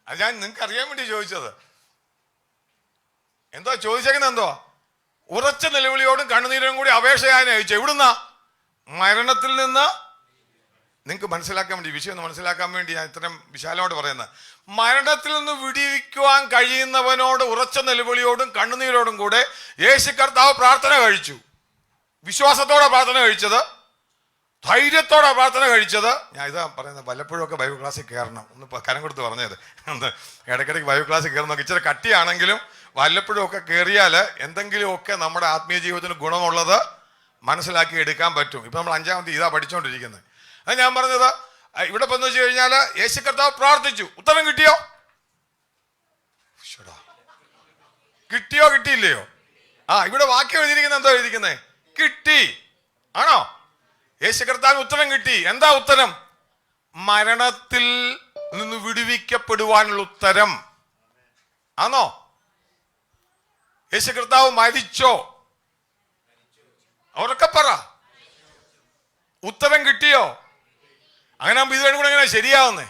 Speaker 1: അത് ഞാൻ നിങ്ങൾക്ക് അറിയാൻ വേണ്ടി ചോദിച്ചത്. എന്താ ചോദിച്ചേക്കുന്നത്? എന്തോ ഉറച്ച നിലവിളിയോടും കണ്ണുനീരോടും കൂടി അപേക്ഷയായി ചോദിച്ചു. എവിടുന്ന? മരണത്തിൽ നിന്ന്. നിങ്ങൾക്ക് മനസ്സിലാക്കാൻ വേണ്ടി, വിഷയം ഒന്ന് മനസ്സിലാക്കാൻ വേണ്ടി ഞാൻ ഇത്രയും വിശാലമായിട്ട് പറയുന്നത്. മരണത്തിൽ നിന്ന് വിടിവിക്കുവാൻ കഴിയുന്നവനോട് ഉറച്ച നിലവിളിയോടും കണ്ണുനീരോടും കൂടെ യേശു കർത്താവ് പ്രാർത്ഥന കഴിച്ചു. വിശ്വാസത്തോടെ പ്രാർത്ഥന കഴിച്ചത്, ധൈര്യത്തോടെ പ്രാർത്ഥന കഴിച്ചത്. ഞാൻ ഇതാ പറയുന്നത്, വല്ലപ്പോഴും ഒക്കെ ബൈബിൾ ക്ലാസ്സിൽ കയറണം. ഒന്ന് കരം കൊടുത്ത് പറഞ്ഞത്. ഇടയ്ക്കിടയ്ക്ക് ബൈബിൾ ക്ലാസ്സിൽ കയറുന്ന ഇച്ചിരി കട്ടിയാണെങ്കിലും വല്ലപ്പോഴും ഒക്കെ കയറിയാൽ എന്തെങ്കിലുമൊക്കെ നമ്മുടെ ആത്മീയ ജീവിതത്തിന് ഗുണമുള്ളത് മനസ്സിലാക്കി എടുക്കാൻ പറ്റും. ഇപ്പം നമ്മൾ 5-ാമത്തെ ഇതാ പഠിച്ചുകൊണ്ടിരിക്കുന്നത്. അത് ഞാൻ പറഞ്ഞത്, ഇവിടെ ഇപ്പം എന്ന് വെച്ച് കഴിഞ്ഞാൽ യേശു കർത്താവ് പ്രാർത്ഥിച്ചു. ഉത്തരം കിട്ടിയോ? കിട്ടിയോ? കിട്ടിയില്ലയോ? ഇവിടെ വാക്യം എഴുതിയിരിക്കുന്നത് എന്തോ എഴുതിയിരിക്കുന്നേ? കിട്ടി. ആണോ? യേശു കർത്താവ് ഉത്തരം കിട്ടി. എന്താ ഉത്തരം? മരണത്തിൽ നിന്ന് വിടുവിക്കപ്പെടുവാനുള്ള ഉത്തരം. ആണോ? യേശു കർത്താവ് മരിച്ചോ? അവരൊക്കെ പറ. ഉത്തരം കിട്ടിയോ? അങ്ങനെ ആകുമ്പോൾ ഇതുവരെ കൂടെ എങ്ങനെ ശരിയാവുന്നേ?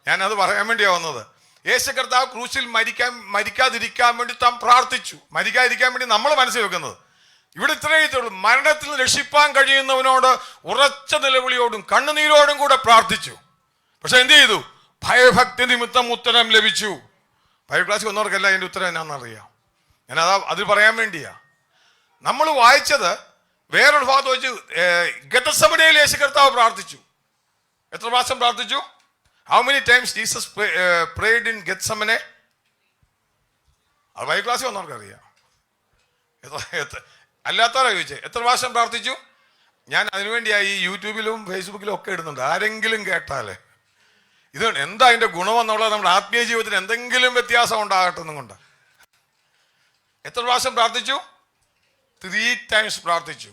Speaker 1: ഞാനത് പറയാൻ വേണ്ടിയാ വന്നത്. യേശു കർത്താവ് ക്രൂശിൽ മരിക്കാതിരിക്കാൻ വേണ്ടി താൻ പ്രാർത്ഥിച്ചു. മരിക്കാതിരിക്കാൻ വേണ്ടി നമ്മൾ മനസ്സിൽ വെക്കുന്നത് ഇവിടെ ഇത്രയേ ഉള്ളൂ. മരണത്തിൽ നിന്ന് രക്ഷിപ്പാൻ കഴിയുന്നവനോട് ഉറച്ച നിലവിളിയോടും കണ്ണുനീരോടും കൂടെ പ്രാർത്ഥിച്ചു. പക്ഷെ എന്ത് ചെയ്തു? ഭയഭക്തി നിമിത്തം ഉത്തരം ലഭിച്ചു. ബൈബിൾ ക്ലാസ്സിൽ വന്നവർക്കല്ല അതിൻ്റെ ഉത്തരം എന്നാണെന്നറിയാം. അത് പറയാൻ വേണ്ടിയാ നമ്മൾ വായിച്ചത്. വേറൊരു ഭാഗത്ത് വെച്ച് ഗെത്സമനയിൽ യേശു കർത്താവ് പ്രാർത്ഥിച്ചു. എത്ര പ്രാവശ്യം പ്രാർത്ഥിച്ചു? How many times Jesus prayed in Gethsemane? അത് ബൈബിൾ ക്ലാസ്സിൽ വന്നവർക്കറിയാം. അല്ലാത്തവരാ ചോദിച്ചേ എത്ര പ്രാവശ്യം പ്രാർത്ഥിച്ചു? ഞാൻ അതിനുവേണ്ടിയായി ഈ യൂട്യൂബിലും ഫേസ്ബുക്കിലും ഒക്കെ ഇടുന്നുണ്ട്. ആരെങ്കിലും കേട്ടാലേ ഇത് എന്താ അതിന്റെ ഗുണമെന്നുള്ളത് നമ്മുടെ ആത്മീയ ജീവിതത്തിന് എന്തെങ്കിലും വ്യത്യാസം ഉണ്ടാകട്ടെ എന്നും കൊണ്ട്. എത്ര പ്രാവശ്യം പ്രാർത്ഥിച്ചു? 3 times പ്രാർത്ഥിച്ചു.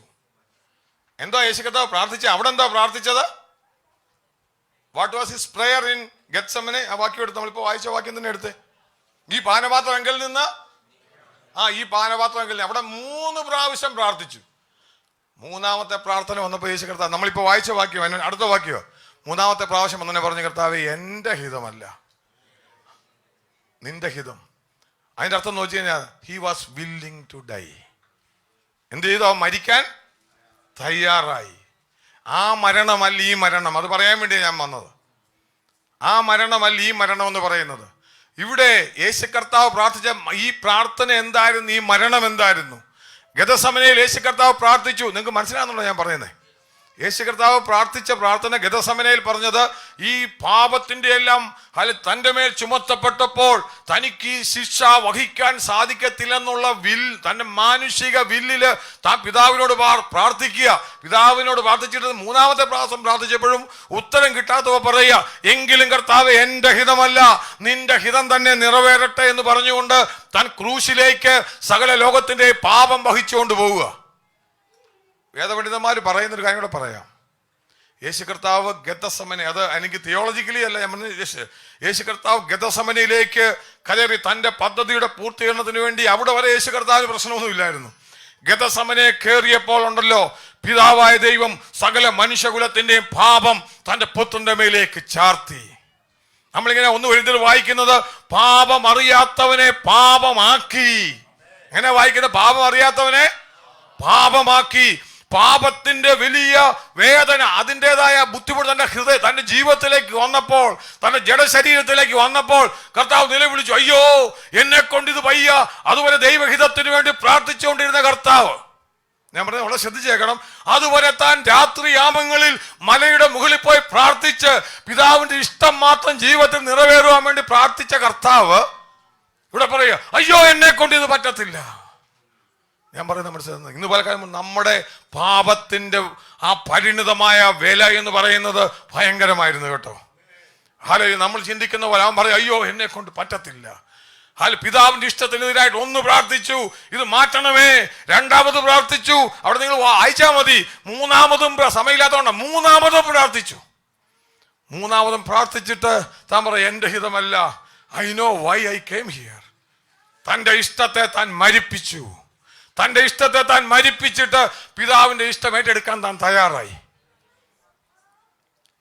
Speaker 1: എന്താ യേശു കർത്താവ് പ്രാർത്ഥിച്ചത്? അവിടെ എന്താ പ്രാർത്ഥിച്ചത്? What was his prayer in Gethsemane? ആ വാക്യം എടുത്ത് നമ്മളിപ്പോൾ വായിച്ച വാക്യം തന്നെ എടുത്ത്. ഈ പാനപാത്രമെങ്കിൽ നിന്ന് ഈ പാനപാത്രമെങ്കിൽ അവിടെ 3 പ്രാവശ്യം പ്രാർത്ഥിച്ചു. 3ാമത്തെ പ്രാർത്ഥന വന്നപ്പോൾ യേശു കർത്താവ്, നമ്മളിപ്പോൾ വായിച്ച വാക്യം അടുത്ത വാക്യമോ, 3ാമത്തെ പ്രാവശ്യം വന്നെ പറഞ്ഞു, കർത്താവേ എൻ്റെ ഹിതമല്ല നിന്റെ ഹിതം. അതിന്റെ അർത്ഥം നോക്കി കഴിഞ്ഞാൽ he was willing to die. എന്ത് ചെയ്തു? അവൻ മരിക്കാൻ തയ്യാറായി. ആ മരണമല്ല ഈ മരണം, അത് പറയാൻ വേണ്ടിയാണ് ഞാൻ വന്നത്. ആ മരണമല്ല ഈ മരണം എന്ന് പറയുന്നത്. ഇവിടെ യേശു കർത്താവ് പ്രാർത്ഥിച്ച ഈ പ്രാർത്ഥന എന്തായിരുന്നു? ഈ മരണം എന്തായിരുന്നു? ഗെഥസമനയിൽ യേശു കർത്താവ് പ്രാർത്ഥിച്ചു. നിങ്ങൾക്ക് മനസ്സിലാകുന്നുണ്ടോ ഞാൻ പറയുന്നത്? യേശു കർത്താവ് പ്രാർത്ഥിച്ച പ്രാർത്ഥന ഗെഥസമനയിൽ പറഞ്ഞത്, ഈ പാപത്തിന്റെ എല്ലാം തൻ്റെ മേൽ ചുമത്തപ്പെട്ടപ്പോൾ തനിക്ക് ഈ ശിക്ഷ വഹിക്കാൻ സാധിക്കത്തില്ലെന്നുള്ള തന്റെ മാനുഷിക വില്ലില് താൻ പിതാവിനോട് പ്രാർത്ഥിക്കുക. പിതാവിനോട് പ്രാർത്ഥിച്ചിട്ട് മൂന്നാമത്തെ പ്രാവശ്യം പ്രാർത്ഥിച്ചപ്പോഴും ഉത്തരം കിട്ടാത്തവ പറയുക, എങ്കിലും കർത്താവ് എന്റെ ഹിതമല്ല നിന്റെ ഹിതം തന്നെ നിറവേറട്ടെ എന്ന് പറഞ്ഞുകൊണ്ട് താൻ ക്രൂശിലേക്ക് സകല ലോകത്തിന്റെ പാപം വഹിച്ചുകൊണ്ട് പോവുക. വേദപണ്ഡിതന്മാർ പറയുന്നൊരു കാര്യം കൂടെ പറയാം. യേശു കർത്താവ് ഗെഥസമനെ, അത് എനിക്ക് തിയോളജിക്കലി അല്ല ഞാൻ പറഞ്ഞത്, യേശു കർത്താവ് ഗെഥസമനയിലേക്ക് കയറി തന്റെ പദ്ധതിയുടെ പൂർത്തീകരണത്തിന് വേണ്ടി. അവിടെ വരെ യേശു കർത്താവിന് പ്രശ്നമൊന്നുമില്ലായിരുന്നു. ഗെഥസമനെ കയറിയപ്പോൾ ഉണ്ടല്ലോ, പിതാവായ ദൈവം സകല മനുഷ്യകുലത്തിന്റെയും പാപം തന്റെ പുത്രന്റെ മേലേക്ക് ചാർത്തി. നമ്മളിങ്ങനെ ഒന്ന് എഴുതി വായിക്കുന്നത്, പാപം അറിയാത്തവനെ പാപമാക്കി. എങ്ങനെ വായിക്കുന്നത്? പാപം അറിയാത്തവനെ പാപമാക്കി. പാപത്തിന്റെ വലിയ വേദന, അതിൻ്റെതായ ബുദ്ധിമുട്ട് തന്റെ ജീവിതത്തിലേക്ക് വന്നപ്പോൾ, തന്റെ ജഡശരീരത്തിലേക്ക് വന്നപ്പോൾ കർത്താവ് നിലവിളിച്ചു, അയ്യോ എന്നെ കൊണ്ട് ഇത് വയ്യ. അതുവരെ ദൈവഹിതത്തിന് വേണ്ടി പ്രാർത്ഥിച്ചുകൊണ്ടിരുന്ന കർത്താവ്, ഞാൻ പറഞ്ഞത് വളരെ ശ്രദ്ധിച്ചേക്കണം, അതുവരെ താൻ രാത്രിയാമങ്ങളിൽ മലയുടെ മുകളിൽ പോയി പ്രാർത്ഥിച്ച് പിതാവിന്റെ ഇഷ്ടം മാത്രം ജീവിതത്തിൽ നിറവേറുവാൻ വേണ്ടി പ്രാർത്ഥിച്ച കർത്താവ് ഇവിടെ പറയുക, അയ്യോ എന്നെ കൊണ്ട് ഇത് പറ്റത്തില്ല. ഞാൻ പറയുന്നത് മനസ്സിലാക്കുന്നത്, ഇന്ന് പല കാലം നമ്മുടെ പാപത്തിന്റെ ആ പരിണിതമായ വില എന്ന് പറയുന്നത് ഭയങ്കരമായിരുന്നു കേട്ടോ. നമ്മൾ ചിന്തിക്കുന്ന പോലെ അവൻ പറയും, അയ്യോ എന്നെ കൊണ്ട് പറ്റത്തില്ല. പിതാവിന്റെ ഇഷ്ടത്തിനെതിരായിട്ട് ഒന്ന് പ്രാർത്ഥിച്ചു, ഇത് മാറ്റണമേ. രണ്ടാമത് പ്രാർത്ഥിച്ചു, അവിടെ നിങ്ങൾ അയച്ചാൽ മതി. മൂന്നാമതും സമയമില്ലാത്തതുകൊണ്ട് മൂന്നാമതും പ്രാർത്ഥിച്ചു. മൂന്നാമതും പ്രാർത്ഥിച്ചിട്ട് താൻ പറയും, എന്റെ ഹിതമല്ല, I know why I came here. തന്റെ ഇഷ്ടത്തെ താൻ മരിപ്പിച്ചു. തന്റെ ഇഷ്ടത്തെ താൻ മരിപ്പിച്ചിട്ട് പിതാവിന്റെ ഇഷ്ടം ഏറ്റെടുക്കാൻ താൻ തയ്യാറായി.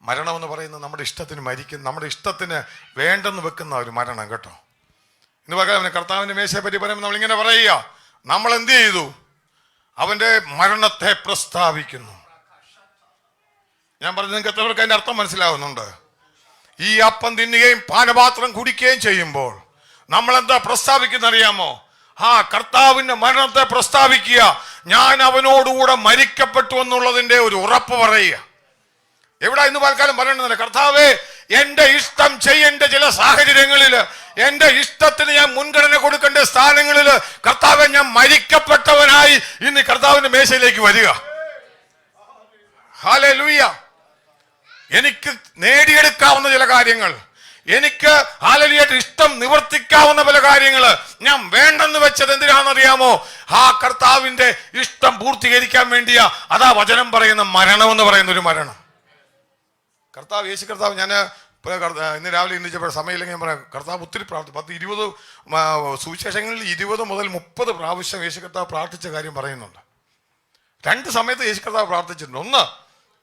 Speaker 1: മരണം എന്ന് പറയുന്നത് നമ്മുടെ ഇഷ്ടത്തിന് മരിക്കുന്ന, നമ്മുടെ ഇഷ്ടത്തിന് വേണ്ടെന്ന് വെക്കുന്ന ഒരു മരണം കേട്ടോ. ഇന്ന് പറയാം, കർത്താവിന്റെ മേശയെ പറ്റി പറയുമ്പോൾ നമ്മളിങ്ങനെ പറയുക, നമ്മൾ എന്ത് ചെയ്തു? അവന്റെ മരണത്തെ പ്രസ്താവിക്കുന്നു. ഞാൻ പറഞ്ഞത് നിങ്ങൾക്ക് എത്രവർക്ക് അതിന്റെ അർത്ഥം മനസ്സിലാവുന്നുണ്ട്? ഈ അപ്പം തിന്നുകയും പാനപാത്രം കുടിക്കുകയും ചെയ്യുമ്പോൾ നമ്മൾ എന്താ പ്രസ്താവിക്കുന്ന അറിയാമോ? കർത്താവിന്റെ മരണത്തെ പ്രസ്താവിക്കുക. ഞാൻ അവനോടുകൂടെ മരിക്കപ്പെട്ടു എന്നുള്ളതിന്റെ ഒരു ഉറപ്പ് പറയുക. എവിടെ ഇന്ന് പലക്കാലം പറയണമെന്നില്ല, കർത്താവേ എന്റെ ഇഷ്ടം ചെയ്യേണ്ട ചില സാഹചര്യങ്ങളിൽ, എന്റെ ഇഷ്ടത്തിന് ഞാൻ മുൻഗണന കൊടുക്കേണ്ട സ്ഥാനങ്ങളിൽ കർത്താവെ ഞാൻ മരിക്കപ്പെട്ടവനായി ഇന്ന് കർത്താവിന്റെ മേശയിലേക്ക് വരിക. ഹല്ലേലൂയ. എനിക്ക് നേടിയെടുക്കാവുന്ന ചില കാര്യങ്ങൾ, എനിക്ക് ഹല്ലേലൂയ ഇഷ്ടം നിവർത്തിക്കാവുന്ന പല കാര്യങ്ങള് ഞാൻ വേണ്ടെന്ന് വെച്ചത് എന്തിനാണെന്നറിയാമോ? കർത്താവിന്റെ ഇഷ്ടം പൂർത്തീകരിക്കാൻ വേണ്ടിയാ. അതാ വചനം പറയുന്ന മരണം എന്ന് പറയുന്ന ഒരു മരണം. കർത്താവ്, യേശു കർത്താവ്, ഞാൻ ഇന്ന് രാവിലെ എണ്ണിച്ചപ്പോൾ സമയമില്ലെങ്കിൽ ഞാൻ പറയാം, കർത്താവ് ഒത്തിരി 10-20 സുവിശേഷങ്ങളിൽ 20 മുതൽ 30 പ്രാവശ്യം യേശു കർത്താവ് പ്രാർത്ഥിച്ച കാര്യം പറയുന്നുണ്ട്. 2 സമയത്ത് യേശു കർത്താവ് പ്രാർത്ഥിച്ചിട്ടുണ്ട്. ഒന്ന്,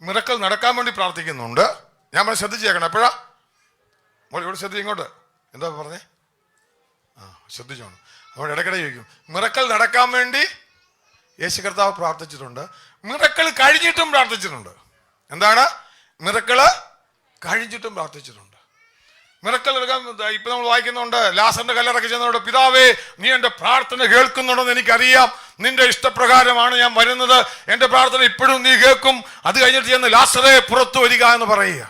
Speaker 1: മിറക്കൽ നടക്കാൻ വേണ്ടി പ്രാർത്ഥിക്കുന്നുണ്ട്. ഞാൻ ശ്രദ്ധിച്ചേക്കണം. എപ്പോഴാ ഇവിടെ ശ്രദ്ധിച്ച് ഇങ്ങോട്ട് എന്താ പറഞ്ഞേ? ശ്രദ്ധിച്ചോണം. അവിടെ ഇടയ്ക്കിടെ ചോദിക്കും, മിറക്കൽ നടക്കാൻ വേണ്ടി യേശു കർത്താവ് പ്രാർത്ഥിച്ചിട്ടുണ്ട്. മിറക്കൽ കഴിഞ്ഞിട്ടും പ്രാർത്ഥിച്ചിട്ടുണ്ട്. എന്താണ്? മിറക്കള് കഴിഞ്ഞിട്ടും പ്രാർത്ഥിച്ചിട്ടുണ്ട്. മിറക്കൽ എടുക്കാൻ ഇപ്പൊ നമ്മൾ വായിക്കുന്നുണ്ട്, ലാസറിന്റെ കല്ലറയ്ക്ക് ചെന്നോട്, പിതാവേ നീ എന്റെ പ്രാർത്ഥന കേൾക്കുന്നുണ്ടെന്ന് എനിക്കറിയാം, നിന്റെ ഇഷ്ടപ്രകാരമാണ് ഞാൻ വരുന്നത്, എന്റെ പ്രാർത്ഥന ഇപ്പോഴും നീ കേൾക്കും. അത് കഴിഞ്ഞിട്ട് ചെന്ന് ലാസറേ പുറത്തു വരിക എന്ന് പറയുക.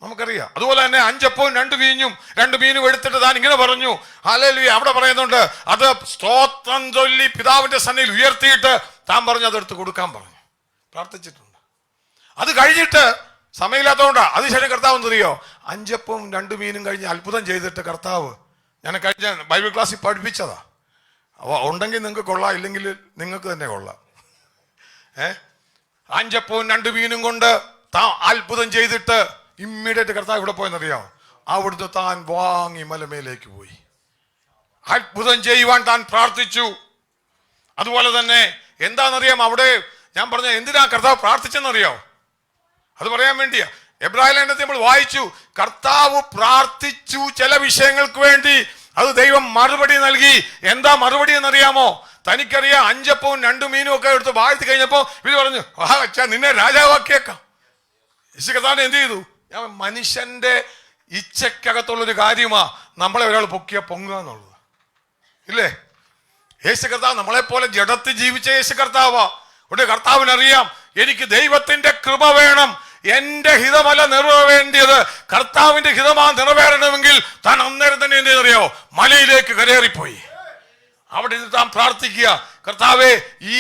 Speaker 1: നമുക്കറിയാം. അതുപോലെ തന്നെ 5 അപ്പവും 2 വീഞ്ഞും 2 മീനും എടുത്തിട്ട് താൻ ഇങ്ങനെ പറഞ്ഞു, ഹല്ലേലൂയ. അവിടെ പറയുന്നുണ്ട്, അത് സ്തോത്രം ചൊല്ലി പിതാവിന്റെ സന്നിധിയിൽ ഉയർത്തിയിട്ട് താൻ പറഞ്ഞു അതെടുത്ത് കൊടുക്കാൻ പറഞ്ഞു. പ്രാർത്ഥിച്ചിട്ടുണ്ട്. അത് കഴിഞ്ഞിട്ട് സമയമില്ലാത്തതുകൊണ്ടാ അതിശയം കർത്താവ് എന്തറിയോ, 5 അപ്പവും 2 മീനും കഴിഞ്ഞ് അത്ഭുതം ചെയ്തിട്ട് കർത്താവ്, ഞാൻ കഴിഞ്ഞ ബൈബിൾ ക്ലാസ്സിൽ പഠിപ്പിച്ചതാ, ഉണ്ടെങ്കിൽ നിങ്ങൾക്ക് കൊള്ളാം, ഇല്ലെങ്കിൽ നിങ്ങൾക്ക് തന്നെ കൊള്ളാം. 5 അപ്പവും 2 മീനും കൊണ്ട് താൻ അത്ഭുതം ചെയ്തിട്ട് ഇമ്മീഡിയറ്റ് കർത്താവ് ഇവിടെ പോയെന്നറിയാമോ? അവിടുന്ന് താൻ വാങ്ങി മലമേലേക്ക് പോയി. അത്ഭുതം ചെയ്യുവാൻ താൻ പ്രാർത്ഥിച്ചു. അതുപോലെ തന്നെ എന്താണെന്നറിയാം, അവിടെ ഞാൻ പറഞ്ഞ എന്തിനാ കർത്താവ് പ്രാർത്ഥിച്ചെന്നറിയാമോ? അത് പറയാൻ വേണ്ടിയാ. എബ്രായ ലേഖനത്തിൽ നമ്മൾ വായിച്ചു, കർത്താവ് പ്രാർത്ഥിച്ചു ചില വിഷയങ്ങൾക്ക് വേണ്ടി, അത് ദൈവം മറുപടി നൽകി. എന്താ മറുപടി എന്നറിയാമോ? തനിക്കറിയാം 5 അപ്പവും 2 മീനും ഒക്കെ എടുത്ത് വാഴ്ത്തി കഴിഞ്ഞപ്പോ ഇവര് പറഞ്ഞു, അച്ഛാ നിന്നെ രാജാവാക്കിയേക്കാം. യേശു കർത്താവ് എന്ത് ചെയ്തു? മനുഷ്യന്റെ ഇച്ഛക്കകത്തുള്ളൊരു കാര്യമാ നമ്മളെ ഒരാൾ പൊങ്ങുക എന്നുള്ളത്, ഇല്ലേ? യേശു കർത്താവ് നമ്മളെ പോലെ ജഡത്തിൽ ജീവിച്ച യേശു കർത്താവാ. ഇവിടെ കർത്താവിനറിയാം എനിക്ക് ദൈവത്തിന്റെ കൃപ വേണം, എന്റെ ഹിതമല്ല നിറവേണ്ടത്, കർത്താവിന്റെ ഹിതമാ നിറവേറണമെങ്കിൽ താൻ അന്നേരം തന്നെ എന്ത് അറിയോ? മലയിലേക്ക് കരേറിപ്പോയി. അവിടെ നിന്ന് താൻ പ്രാർത്ഥിക്കുക, കർത്താവേ ഈ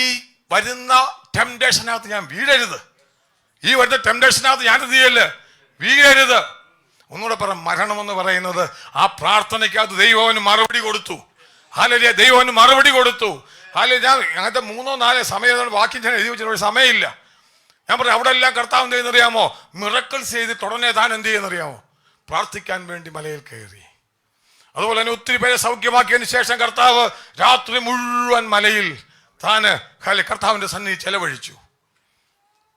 Speaker 1: വരുന്ന ടെംപ്ടേഷനകത്ത് ഞാൻ വീഴരുത്, ഈ വരുന്ന ടെംപ്ടേഷനകത്ത് ഞാൻ എന്ത് ചെയ്യല്ല, വീഴരുത്. ഒന്നുകൂടെ പറ, മരണമെന്ന് പറയുന്നത് ആ പ്രാർത്ഥനയ്ക്കകത്ത് ദൈവത്തിന് മറുപടി കൊടുത്തു. ഹല്ലേലൂയ, ദൈവത്തിന് മറുപടി കൊടുത്തു. ഹല്ലേലൂയ. ഞാൻ അങ്ങനത്തെ 3-4 സമയം വാക്യം ഞാൻ എഴുതി വെച്ചിട്ട് സമയമില്ല. ഞാൻ പറയാം, അവിടെ എല്ലാം കർത്താവ് എന്ത് ചെയ്യുന്നറിയാമോ? മിറക്കിൾസ് ചെയ്തിട്ട് ഉടനെ താൻ എന്ത് ചെയ്യുന്നറിയാമോ? പ്രാർത്ഥിക്കാൻ വേണ്ടി മലയിൽ കയറി. അതുപോലെ തന്നെ ഒത്തിരി പേരെ സൗഖ്യമാക്കിയതിന് ശേഷം കർത്താവ് രാത്രി മുഴുവൻ മലയിൽ താന് കർത്താവിന്റെ സന്നിധി ചെലവഴിച്ചു.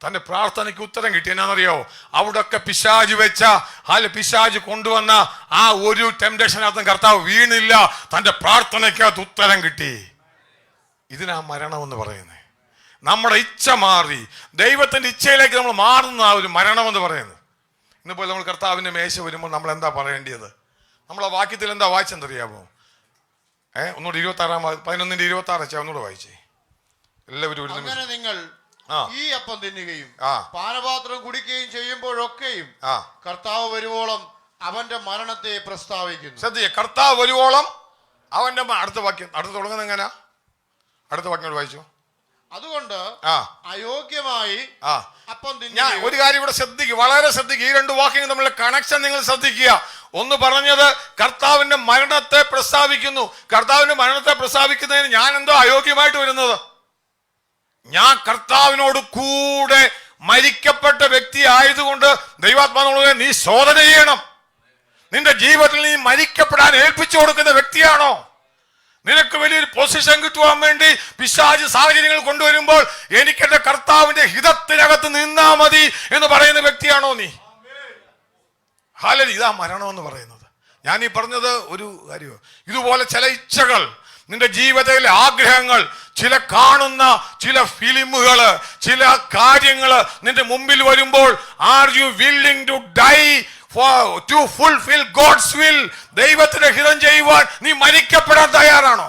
Speaker 1: തന്റെ പ്രാർത്ഥനയ്ക്ക് ഉത്തരം കിട്ടി. എന്നാന്നറിയോ? അവിടൊക്കെ പിശാച് വെച്ച പിശാച് കൊണ്ടുവന്ന ആ ഒരു ടെംപ്ടേഷനകത്തും കർത്താവ് വീണില്ല. തന്റെ പ്രാർത്ഥനയ്ക്കകത്ത് ഉത്തരം കിട്ടി. ഇതിനാ മരണമെന്ന് പറയുന്നത്. നമ്മുടെ ഇച്ഛ മാറി ദൈവത്തിന്റെ ഇച്ഛയിലേക്ക് നമ്മൾ മാറുന്ന ആ ഒരു മരണമെന്ന് പറയുന്നത്. ഇന്നിപ്പോൾ നമ്മൾ കർത്താവിന്റെ മേശ വരുമ്പോൾ നമ്മൾ എന്താ പറയേണ്ടത്? നമ്മളെ വാക്യത്തിൽ എന്താ വായിച്ചെന്തറിയാമോ? ഒന്നുകൂടെ 11:26 ഒന്നുകൂടെ വായിച്ചേ എല്ലാവരും.
Speaker 2: അങ്ങനെ നിങ്ങൾ ഈ അപ്പം തിന്നുകയും പാനപാത്രം കുടിക്കുകയും ചെയ്യുമ്പോഴൊക്കെയും കർത്താവ് വരുവോളം അവന്റെ മരണത്തെ പ്രസ്താവിക്കുന്നു. ശ്രദ്ധിക്കുക,
Speaker 1: കർത്താവ് വരുവോളം അവന്റെ അടുത്ത വാക്യം തുടങ്ങുന്നത് എങ്ങനെയാ? അടുത്ത വാക്യം വായിച്ചു.
Speaker 2: അതുകൊണ്ട് അയോഗ്യമായി അപ്പം
Speaker 1: ഞാൻ ഒരു കാര്യം ഇവിടെ ശ്രദ്ധിക്കുക, വളരെ ശ്രദ്ധിക്കുക. ഈ 2 വാക്യങ്ങൾ തമ്മിലുള്ള കണക്ഷൻ നിങ്ങൾ ശ്രദ്ധിക്കുക. ഒന്ന് പറഞ്ഞത് കർത്താവിന്റെ മരണത്തെ പ്രസ്താവിക്കുന്നു. കർത്താവിന്റെ മരണത്തെ പ്രസ്താവിക്കുന്നതിന് ഞാൻ എന്തോ അയോഗ്യമായിട്ട് വരുന്നത്? ഞാൻ കർത്താവിനോട് കൂടെ മരിക്കപ്പെട്ട വ്യക്തി ആയതുകൊണ്ട് ദൈവാത്മാവിനോട് നീ ശോധന ചെയ്യണം. നിന്റെ ജീവിതത്തിൽ നീ മരിക്കപ്പെടാൻ ഏൽപ്പിച്ചു കൊടുക്കുന്ന വ്യക്തിയാണോ? നിനക്ക് വലിയൊരു പൊസിഷൻ കിട്ടുവാൻ വേണ്ടി പിശാച് സാഹചര്യങ്ങൾ കൊണ്ടുവരുമ്പോൾ എനിക്ക് എന്റെ കർത്താവിന്റെ ഹിതത്തിനകത്ത് നിന്നാ മതി എന്ന് പറയുന്ന വ്യക്തിയാണോ നീ? ഹല്ലേലൂയ. ഇതാ മരണം എന്ന് പറയുന്നത്. ഞാൻ ഈ പറഞ്ഞത് ഒരു കാര്യം, ഇതുപോലെ ചില ഇച്ഛകൾ, നിന്റെ ജീവിതത്തിലെ ആഗ്രഹങ്ങൾ, ചില കാണുന്ന ചില ഫിലിമുകള്, ചില കാര്യങ്ങള് നിന്റെ മുമ്പിൽ വരുമ്പോൾ are you willing to die to fulfill God's will? ദൈവത്തിന്റെ ഹിതം ചെയ്യുവാൻ നീ മരിക്കപ്പെടാൻ തയ്യാറാണോ?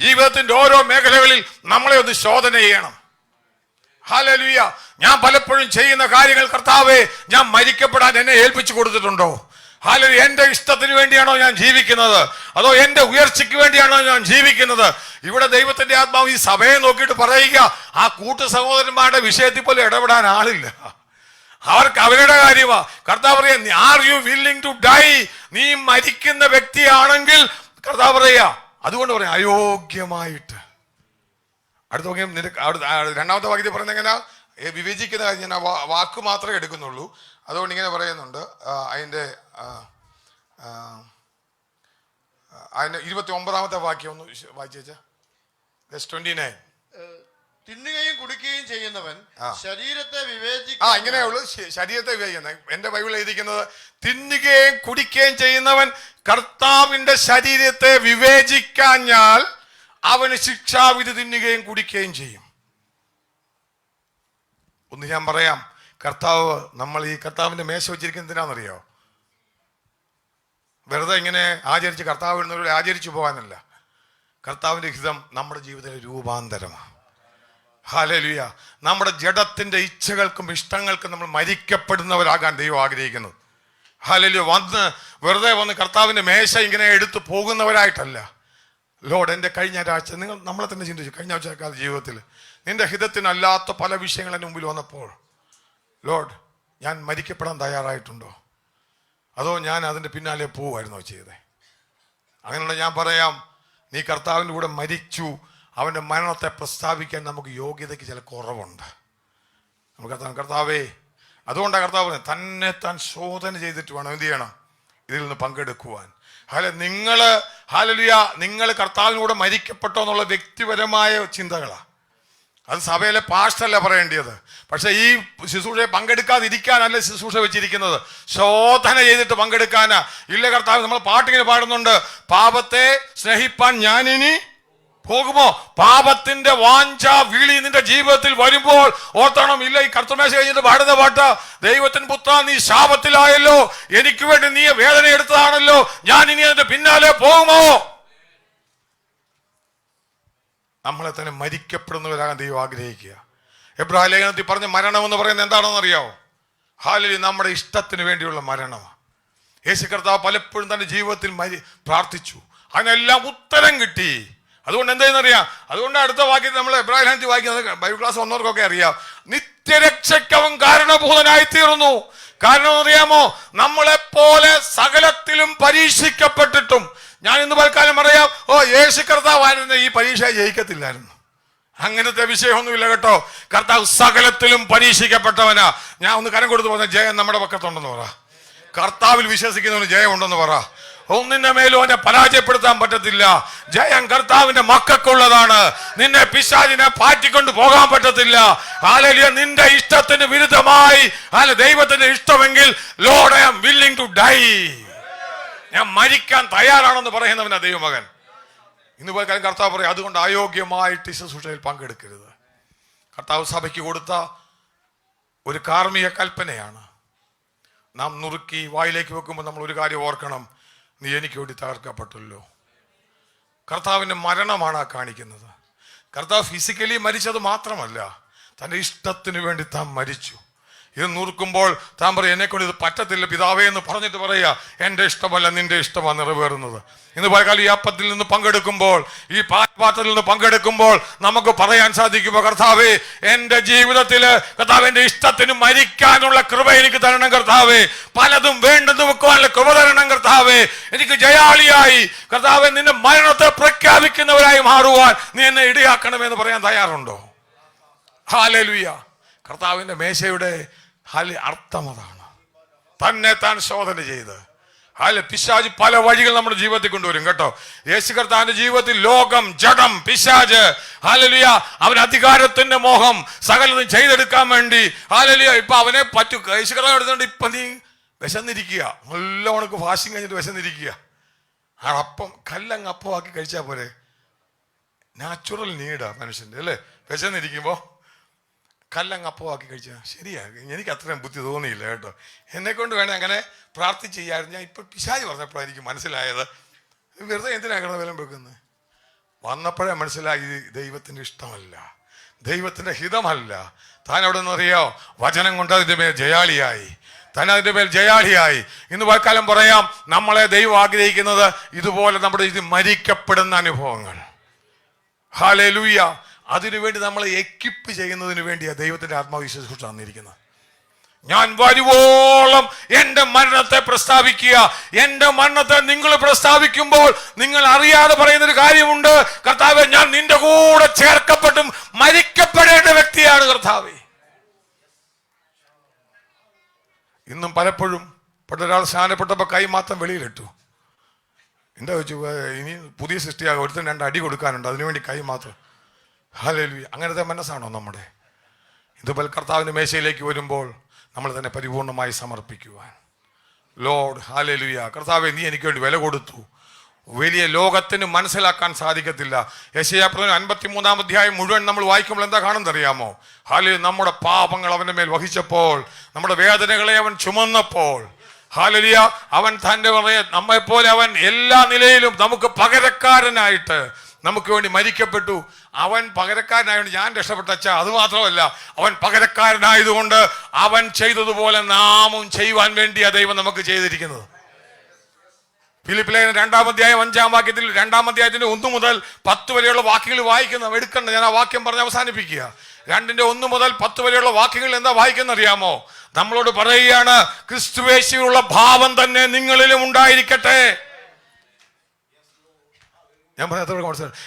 Speaker 1: ജീവിതത്തിന്റെ ഓരോ മേഖലകളിൽ നമ്മളെ ഒന്ന് ശോധന ചെയ്യണം. ഹല്ലേലൂയ. ഞാൻ പലപ്പോഴും ചെയ്യുന്ന കാര്യങ്ങൾ കർത്താവേ ഞാൻ മരിക്കപ്പെടാൻ എന്നെ ഏൽപ്പിച്ചു കൊടുത്തിട്ടുണ്ടോ? ഹല്ലേലൂയ. എന്റെ ഇഷ്ടത്തിന് വേണ്ടിയാണോ ഞാൻ ജീവിക്കുന്നത്, അതോ എന്റെ ഉയർച്ചയ്ക്ക് വേണ്ടിയാണോ ഞാൻ ജീവിക്കുന്നത്? ഇവിടെ ദൈവത്തിന്റെ ആത്മാവ് ഈ സഭയെ നോക്കിയിട്ട് പറയുക, ആ കൂട്ടു സഹോദരന്മാരുടെ വിഷയത്തിൽ പോലും ഇടപെടാൻ ആളില്ല. അവർക്ക് അവരുടെ കാര്യമാ. കർത്താവ് പറയാ, are you willing to die? നീ മരിക്കുന്ന വ്യക്തിയാണെങ്കിൽ കർത്താവ് പറയാ, അതുകൊണ്ട് പറയാം അയോഗ്യമായിട്ട്. അടുത്ത വാക്യം രണ്ടാമത്തെ വാക്യത്തിൽ പറയുന്നത് എങ്ങനെയാ? വിവേചിക്കുന്ന കാര്യം ഞാൻ വാക്ക് മാത്രമേ എടുക്കുന്നുള്ളൂ. അതുകൊണ്ട് ഇങ്ങനെ പറയുന്നുണ്ട്. അതിന്റെ 29ാമത്തെ വാക്യം ഒന്ന് വായിച്ചേച്ചാ. 29.
Speaker 2: തിന്നുകയും കുടിക്കുകയും ചെയ്യുന്നവൻ ശരീരത്തെ
Speaker 1: ഇങ്ങനെയുള്ളൂ, ശരീരത്തെ വിവേചിക്കുന്നത്. എന്റെ ബൈബിൾ എഴുതിക്കുന്നത് തിന്നുകയും കുടിക്കുകയും ചെയ്യുന്നവൻ കർത്താവിന്റെ ശരീരത്തെ വിവേചിക്കാഞ്ഞാൽ അവന് ശിക്ഷാവിധി തിന്നുകയും കുടിക്കുകയും ചെയ്യും. ഒന്ന് ഞാൻ പറയാം, കർത്താവ് നമ്മൾ ഈ കർത്താവിന്റെ മേശ വെച്ചിരിക്കുന്നത് എന്തിനാണെന്നറിയോ? വെറുതെ ഇങ്ങനെ ആചരിച്ച് കർത്താവ് എന്നവരെ ആചരിച്ചു പോകാനല്ല. കർത്താവിന്റെ ഹിതം നമ്മുടെ ജീവിതത്തിലെ രൂപാന്തരമാണ്. ഹല്ലേലൂയ. നമ്മുടെ ജഡത്തിന്റെ ഇച്ഛകൾക്കും ഇഷ്ടങ്ങൾക്കും നമ്മൾ മരിക്കപ്പെടുന്നവരാകാൻ ദൈവം ആഗ്രഹിക്കുന്നത്. ഹല്ലേലൂയ. വെറുതെ വന്ന് കർത്താവിന്റെ മേശ ഇങ്ങനെ എടുത്തു പോകുന്നവരായിട്ടല്ല. ലോഡ്, എൻ്റെ കഴിഞ്ഞ ഒരാഴ്ച നമ്മളെ തന്നെ ചിന്തിച്ചു, കഴിഞ്ഞ ആഴ്ചക്കാല ജീവിതത്തിൽ നിന്റെ ഹിതത്തിനല്ലാത്ത പല വിഷയങ്ങൾ എൻ്റെ മുമ്പിൽ വന്നപ്പോൾ, ലോഡ് ഞാൻ മരിക്കപ്പെടാൻ തയ്യാറായിട്ടുണ്ടോ, അതോ ഞാൻ അതിൻ്റെ പിന്നാലെ പോവുമായിരുന്നോ ചെയ്തേ? അങ്ങനെയുള്ള ഞാൻ പറയാം, നീ കർത്താവിൻ്റെ കൂടെ മരിച്ചു, അവൻ്റെ മരണത്തെ പ്രസ്താവിക്കാൻ നമുക്ക് യോഗ്യതയ്ക്ക് ചില കുറവുണ്ട്. നമുക്ക് കർത്താവേ, അതുകൊണ്ടാണ് കർത്താവ് പറഞ്ഞത് തന്നെ താൻ ശോധന ചെയ്തിട്ട് വേണം എന്ത് ചെയ്യണം, ഇതിൽ നിന്ന് പങ്കെടുക്കുവാൻ. നിങ്ങൾ കർത്താവിനൂടെ മരിക്കപ്പെട്ടോ എന്നുള്ള വ്യക്തിപരമായ ചിന്തകളാണ്. അത് സഭയിലെ പാസ്റ്ററല്ല പറയേണ്ടത്. പക്ഷെ ഈ ശുശ്രൂഷയെ പങ്കെടുക്കാതിരിക്കാനല്ല ശുശ്രൂഷ വെച്ചിരിക്കുന്നത്, ശോധന ചെയ്തിട്ട് പങ്കെടുക്കാനാ. ഇല്ല കർത്താവ്, നമ്മൾ പാട്ടിങ്ങനെ പാടുന്നുണ്ട്, പാപത്തെ സ്നേഹിപ്പാൻ ഞാനിനി പോകുമോ? പാപത്തിന്റെ വാഞ്ച വിളി നിന്റെ ജീവിതത്തിൽ വരുമ്പോൾ ഓർത്തണം, ഇല്ല ഈ കർത്തമേശ കഴിഞ്ഞിട്ട് പാടുന്ന പാട്ട്, ദൈവത്തിന് പുത്ര നീ ശാപത്തിലായല്ലോ, എനിക്ക് വേണ്ടി നീ വേദന എടുത്തതാണല്ലോ, ഞാൻ ഇനി അതിന്റെ പിന്നാലെ പോകുമോ? നമ്മളെ തന്നെ മരിക്കപ്പെടുന്നവരാകാൻ ദൈവം ആഗ്രഹിക്കുക. എബ്രായ ലേഖനത്തിൽ പറഞ്ഞ മരണം എന്ന് പറയുന്നത് എന്താണെന്ന് അറിയാവോ? ഹാലലൂയ, നമ്മുടെ ഇഷ്ടത്തിന് വേണ്ടിയുള്ള മരണമാണ്. യേശു കർത്താവ് പലപ്പോഴും തന്റെ ജീവിതത്തിൽ പ്രാർത്ഥിച്ചു, അതിനെല്ലാം ഉത്തരം കിട്ടി. അതുകൊണ്ട് എന്താണെന്നറിയാം, അതുകൊണ്ട് അടുത്ത വാക്യത്തിൽ നമ്മൾ എബ്രായ ലേഖനത്തിൽ വായിക്കുന്നത്, ബൈബിൾ ക്ലാസ് വന്നവർക്കൊക്കെ അറിയാം, നിത്യരക്ഷയ്ക്ക് അവൻ കാരണഭൂതനായി തീർന്നു. കാരണം അറിയാമോ, നമ്മളെപ്പോലെ സകലത്തിലും പരീക്ഷിക്കപ്പെട്ടിട്ടും, ഞാൻ ഇന്ന് പൽക്കാലം പറയാം, യേശു കർത്താവായിരുന്ന ഈ പരീക്ഷ ജയിക്കത്തില്ലായിരുന്നു. അങ്ങനത്തെ വിഷയമൊന്നുമില്ല കേട്ടോ. കർത്താവ് സകലത്തിലും പരീക്ഷിക്കപ്പെട്ടവനാ. ഞാൻ ഒന്ന് കരം കൊടുത്ത് പറഞ്ഞ, ജയം നമ്മുടെ പക്കത്തുണ്ടെന്ന് പറ. കർത്താവിൽ വിശ്വസിക്കുന്നവന് ജയം ഉണ്ടെന്ന് പറ. ഒന്നിന്റെ മേലും അവനെ പരാജയപ്പെടുത്താൻ പറ്റത്തില്ല. ജയം കർത്താവിന്റെ മക്കൾക്കുള്ളതാണ്. നിന്നെ പിശാചിനെ പാറ്റിക്കൊണ്ട് പോകാൻ പറ്റത്തില്ല. ഹല്ലേലൂയ, നിന്റെ ഇഷ്ടത്തിന് വിരുദ്ധമായി ദൈവത്തിന്റെ ഇഷ്ടമെങ്കിൽ, Lord I am willing to die, ഞാൻ മരിക്കാൻ തയ്യാറാണെന്ന് പറയുന്നവനാ ദൈവമകൻ. ഇന്ന് പോയി കാര്യം കർത്താവ് പറയും, അതുകൊണ്ട് അയോഗ്യമായിട്ട് ശുശ്രൂഷയിൽ പങ്കെടുക്കരുത്. കർത്താവ് സഭയ്ക്ക് കൊടുത്ത ഒരു കാർമ്മിക കൽപ്പനയാണ്. നാം നുറുക്കി വായിലേക്ക് വെക്കുമ്പോൾ നമ്മൾ ഒരു കാര്യം ഓർക്കണം, നീ എനിക്ക് വേണ്ടി തകർക്കപ്പെട്ടല്ലോ. കർത്താവിൻ്റെ മരണമാണ് ആ കാണിക്കുന്നത്. കർത്താവ് ഫിസിക്കലി മരിച്ചത് മാത്രമല്ല, തൻ്റെ ഇഷ്ടത്തിന് വേണ്ടി താൻ മരിച്ചു. ഇത് നുറുക്കുമ്പോൾ താൻ പറയും, എന്നെക്കൊണ്ട് ഇത് പറ്റത്തില്ല പിതാവേ എന്ന് പറഞ്ഞിട്ട് പറയുക, എൻ്റെ ഇഷ്ടമല്ല നിന്റെ ഇഷ്ടമാണ് നിറവേറുന്നത്. ഇന്ന് പലകാലം ഈ അപ്പത്തിൽ നിന്ന് പങ്കെടുക്കുമ്പോൾ, ഈ പാത്രത്തിൽ നിന്ന് പങ്കെടുക്കുമ്പോൾ നമുക്ക് പറയാൻ സാധിക്കുമോ, കർത്താവേ എൻ്റെ ജീവിതത്തില് കർത്താവ് എൻ്റെ ഇഷ്ടത്തിന് മരിക്കാനുള്ള കൃപ എനിക്ക് തരണം കർത്താവേ, പലതും വേണ്ടെന്ന് വെക്കുവാനുള്ള കൃപ തരണം കർത്താവേ, എനിക്ക് ജയാളിയായി കർത്താവേ നിന്റെ മരണത്തെ പ്രഖ്യാപിക്കുന്നവരായി മാറുവാൻ നീ എന്നെ ഇടയാക്കണമെന്ന് പറയാൻ തയ്യാറുണ്ടോ? ഹല്ലേലൂയ. കർത്താവിൻ്റെ മേശയുടെ അർത്ഥം അതാണ്, തന്നെ താൻ ശോധന ചെയ്ത്. പിശാച് പല വഴികൾ നമ്മുടെ ജീവിതത്തിൽ കൊണ്ടുവരും കേട്ടോ. യേശു കർത്താവിന്റെ ജീവിതത്തിൽ ലോകം, ജഡം, പിശാച്, ഹല്ലേലൂയ, അവൻ അധികാരത്തിന്റെ മോഹം സകലതും ചെയ്തെടുക്കാൻ വേണ്ടി, ഹല്ലേലൂയ, ഇപ്പൊ അവനെ പറ്റു. യേശു കർത്താവ് എടുത്തുകൊണ്ട് ഇപ്പൊ നീ വിശന്നിരിക്കുക, നല്ല ഉണക്ക് ഫാസ്റ്റിംഗ് കഴിഞ്ഞിട്ട് വിശന്നിരിക്കുക, ആ അപ്പം കല്ലങ്ങ് അപ്പമാക്കി കഴിച്ചാൽ പോരെ. നാച്ചുറൽ നീഡാ മനുഷ്യന്റെ, അല്ലേ? വിശന്നിരിക്കുമ്പോ കല്ലങ്ങ് അപ്പമാക്കി കഴിച്ചാൽ ശരിയാ. എനിക്ക് അത്രയും ബുദ്ധി തോന്നിയില്ല കേട്ടോ. എന്നെ കൊണ്ട് വേണേ അങ്ങനെ പ്രാർത്ഥിച്ച് ചെയ്യായിരുന്നു. ഞാൻ ഇപ്പൊ പിശാച് പറഞ്ഞപ്പോഴാണ് എനിക്ക് മനസ്സിലായത്, വെറുതെ എന്തിനാ കിടന്ന് വിലം വെക്കുന്നത്. വന്നപ്പോഴേ മനസ്സിലായി, ദൈവത്തിന്റെ ഇഷ്ടമല്ല, ദൈവത്തിന്റെ ഹിതമല്ല. താൻ അവിടെ നിന്ന് അറിയോ, വചനം കൊണ്ട് അതിന്റെ മേൽ ജയാളിയായി, താൻ അതിന്റെ മേൽ ജയാളിയായി. ഇന്ന് വാക്കാലം പറയാം, നമ്മളെ ദൈവം ആഗ്രഹിക്കുന്നത് ഇതുപോലെ നമ്മുടെ ഇത് മരിക്കപ്പെടുന്ന അനുഭവങ്ങൾ. ഹല്ലേലൂയ. അതിനുവേണ്ടി നമ്മളെ എക്വിപ്പ് ചെയ്യുന്നതിന് വേണ്ടിയാണ് ദൈവത്തിന്റെ ആത്മാവിശ്വാസം തന്നിരിക്കുന്നത്. ഞാൻ വരുവോളം എന്റെ മരണത്തെ പ്രസ്താവിക്കുക. എന്റെ മരണത്തെ നിങ്ങൾ പ്രസ്താവിക്കുമ്പോൾ നിങ്ങൾ അറിയാതെ പറയുന്നൊരു കാര്യമുണ്ട്, കർത്താവേ ഞാൻ നിന്റെ കൂടെ ചേർക്കപ്പെട്ടും മരിക്കപ്പെടേണ്ട വ്യക്തിയാണ് കർത്താവേ. ഇന്നും പലപ്പോഴും ഒരാൾ സ്നാനപ്പെട്ടപ്പോൾ കൈ മാത്രം വെളിയിലിട്ടു. എന്താ വെച്ചു, ഇനി പുതിയ സൃഷ്ടിയാകും, ഒരുത്തൻ 2 അടി കൊടുക്കാനുണ്ട്, അതിനുവേണ്ടി കൈ മാത്രം. ഹല്ലേലൂയ. അങ്ങനത്തെ മനസ്സാണോ നമ്മുടെ? ഇതുപോലെ കർത്താവിന്റെ മേശയിലേക്ക് വരുമ്പോൾ നമ്മൾ തന്നെ പരിപൂർണമായി സമർപ്പിക്കുവാൻ. ലോർഡ്, ഹല്ലേലൂയ, കർത്താവേ നീ എനിക്ക് വേണ്ടി വില കൊടുത്തു. വലിയ ലോകത്തിന് മനസ്സിലാക്കാൻ സാധിക്കത്തില്ല. യെശയ്യാ 53-ാം അധ്യായം മുഴുവൻ നമ്മൾ വായിക്കുമ്പോൾ എന്താ കാണുന്നറിയാമോ? ഹല്ലേലൂയ, നമ്മുടെ പാപങ്ങൾ അവന്റെ മേൽ വഹിച്ചപ്പോൾ, നമ്മുടെ വേദനകളെ അവൻ ചുമന്നപ്പോൾ, ഹല്ലേലൂയ, അവൻ തന്റെ നമ്മെപ്പോലെ അവൻ എല്ലാ നിലയിലും നമുക്ക് പകരക്കാരനായിട്ട് നമുക്ക് വേണ്ടി മരിക്കപ്പെട്ടു. അവൻ പകരക്കാരനായതുകൊണ്ട് ഞാൻ രക്ഷപ്പെട്ടച്ച, അത് മാത്രമല്ല, അവൻ പകരക്കാരനായതുകൊണ്ട് അവൻ ചെയ്തതുപോലെ നാമും ചെയ്യുവാൻ വേണ്ടിയാ ദൈവം നമുക്ക് ചെയ്തിരിക്കുന്നത്. ഫിലിപ്പ് ലേഖനം 2-ാം അധ്യായം 5-ാം വാക്യത്തിൽ 2-ാം അധ്യായത്തിന്റെ 1 മുതൽ 10 വരെയുള്ള വാക്യങ്ങൾ വായിക്കുന്ന എടുക്കണ്ട, ഞാൻ ആ വാക്യം പറഞ്ഞ് അവസാനിപ്പിക്കുക. 2-ന്റെ 1 മുതൽ 10 വരെയുള്ള വാക്യങ്ങൾ എന്താ വായിക്കുന്ന അറിയാമോ? നമ്മളോട് പറയുകയാണ്, ക്രിസ്തുയേശുവിലുള്ള ഭാവം തന്നെ നിങ്ങളിലും ഉണ്ടായിരിക്കട്ടെ. ഞാൻ പറഞ്ഞ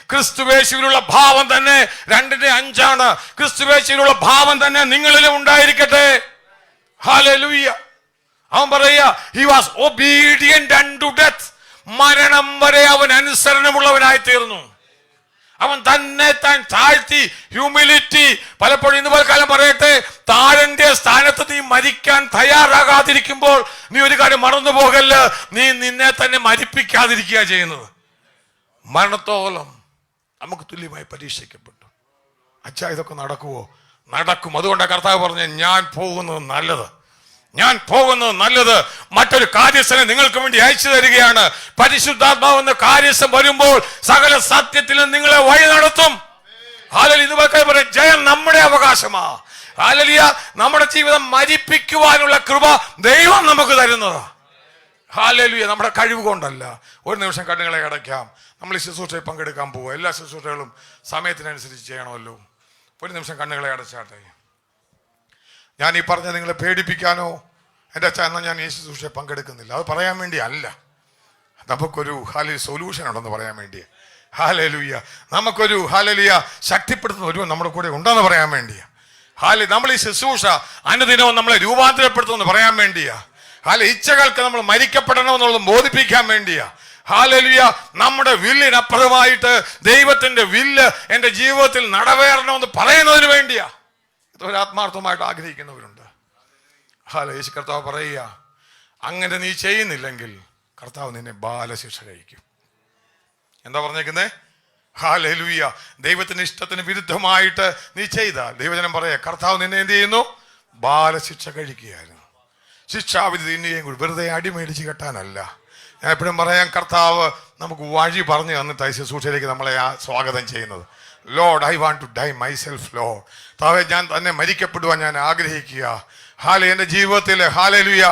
Speaker 1: ക്രിസ്തുയേശുവിലുള്ള ഭാവം തന്നെ 2-ന്റെ 5 ക്രിസ്തുയേശുവിലുള്ള ഭാവം തന്നെ നിങ്ങളിലും ഉണ്ടായിരിക്കട്ടെ. ഹല്ലേലൂയ. അവൻ പറയുക, he was obedient unto death, മരണം വരെ അവൻ അനുസരണമുള്ളവനായി തീർന്നു. അവൻ തന്നെ താൻ താഴ്ത്തി, ഹ്യൂമിലിറ്റി. പലപ്പോഴും ഇന്ന് പോൽക്കാലം പറയട്ടെ, താഴന്റെ സ്ഥാനത്ത് നീ മരിക്കാൻ തയ്യാറാകാതിരിക്കുമ്പോൾ നീ ഒരു കാര്യം മറന്നു പോകല്ല, നീ നിന്നെ തന്നെ മരിപ്പിക്കാതിരിക്കുക ചെയ്യുന്നത്. മരണത്തോളം നമുക്ക് തുല്യമായി പരീക്ഷിക്കപ്പെട്ടു. അച്ഛാ, ഇതൊക്കെ നടക്കുവോ? നടക്കും. അതുകൊണ്ടാണ് കർത്താവ് പറഞ്ഞ, ഞാൻ പോകുന്നത് നല്ലത്, ഞാൻ പോകുന്നത് നല്ലത്. മറ്റൊരു കാര്യസ്ഥനെ നിങ്ങൾക്ക് വേണ്ടി അയച്ചു തരികയാണ്. പരിശുദ്ധാത്മാവെന്ന കാര്യസ്ഥൻ വരുമ്പോൾ സകല സത്യത്തിലും നിങ്ങളെ വഴി നടത്തും. ഹല്ലേലൂയ. ഇതുപോലെ പറയാം, ജയം നമ്മുടെ അവകാശമാ. ഹല്ലേലൂയ. നമ്മുടെ ജീവിതം മരിപ്പിക്കുവാനുള്ള കൃപ ദൈവം നമുക്ക് തരുന്നതാ. ഹല്ലേലൂയ. നമ്മുടെ കഴിവ് കൊണ്ടല്ല. ഒരു നിമിഷം കണ്ണുകളെ അടയ്ക്കാം. നമ്മൾ ഈ ശുശ്രൂഷയിൽ പങ്കെടുക്കാൻ പോവുക. എല്ലാ ശുശ്രൂഷകളും സമയത്തിനനുസരിച്ച് ചെയ്യണമല്ലോ. ഒരു നിമിഷം കണ്ണുകളെ അടച്ചാട്ടെ. ഞാൻ ഈ പറഞ്ഞ നിങ്ങളെ പേടിപ്പിക്കാനോ എൻ്റെ അച്ഛൻ എന്നാൽ ഞാൻ ഈ ശുശ്രൂഷയിൽ പങ്കെടുക്കുന്നില്ല, അത് പറയാൻ വേണ്ടി അല്ല. നമുക്കൊരു സൊല്യൂഷൻ ഉണ്ടെന്ന് പറയാൻ വേണ്ടി. ഹല്ലേലൂയ. നമുക്കൊരു ശക്തിപ്പെടുത്തുന്ന ഒരു നമ്മുടെ കൂടെ ഉണ്ടെന്ന് പറയാൻ വേണ്ടിയാ. നമ്മൾ ഈ ശുശ്രൂഷ അനുദിനവും നമ്മളെ രൂപാന്തരപ്പെടുത്തുമെന്ന് പറയാൻ വേണ്ടിയാ. ഇച്ഛകൾക്ക് നമ്മൾ മരിക്കപ്പെടണമെന്നുള്ളത് ബോധിപ്പിക്കാൻ വേണ്ടിയാ. ഹല്ലേലൂയ. നമ്മുടെ വില്ലിനപ്പുറമായിട്ട് ദൈവത്തിന്റെ വില്ല് എൻ്റെ ജീവിതത്തിൽ നടവേറണമെന്ന് പറയുന്നതിന് വേണ്ടിയാ. ഇതൊരു ആത്മാർത്ഥമായിട്ട് ആഗ്രഹിക്കുന്നവരുണ്ട്. യേശു കർത്താവ് പറയുക, അങ്ങനെ നീ ചെയ്യുന്നില്ലെങ്കിൽ കർത്താവ് നിന്നെ ബാലശിക്ഷ കഴിക്കും. എന്താ പറഞ്ഞേക്കുന്നേ? ഹല്ലേലൂയ. ദൈവത്തിന്റെ ഇഷ്ടത്തിന് വിരുദ്ധമായിട്ട് നീ ചെയ്താൽ ദൈവജനം പറയാ, കർത്താവ് നിന്നെ എന്ത് ചെയ്യുന്നു? ബാലശിക്ഷ കഴിക്കുകയായിരുന്നു. ശിക്ഷാവിധി തിന്നുകയും കൂടി വെറുതെ അടിമേടിച്ച് കെട്ടാനല്ല. ഞാൻ എപ്പോഴും പറയാം, കർത്താവ് നമുക്ക് വഴി പറഞ്ഞു തന്നിട്ട് ഈ ശുശ്രൂഷയിലേക്ക് നമ്മളെ സ്വാഗതം ചെയ്യുന്നത്. Lord, I want to die myself Lord. താവേ, ഞാൻ തന്നെ മരിക്കപ്പെടുവാൻ ഞാൻ ആഗ്രഹിക്കുക. എൻ്റെ ജീവിതത്തിൽ ഹല്ലേലൂയ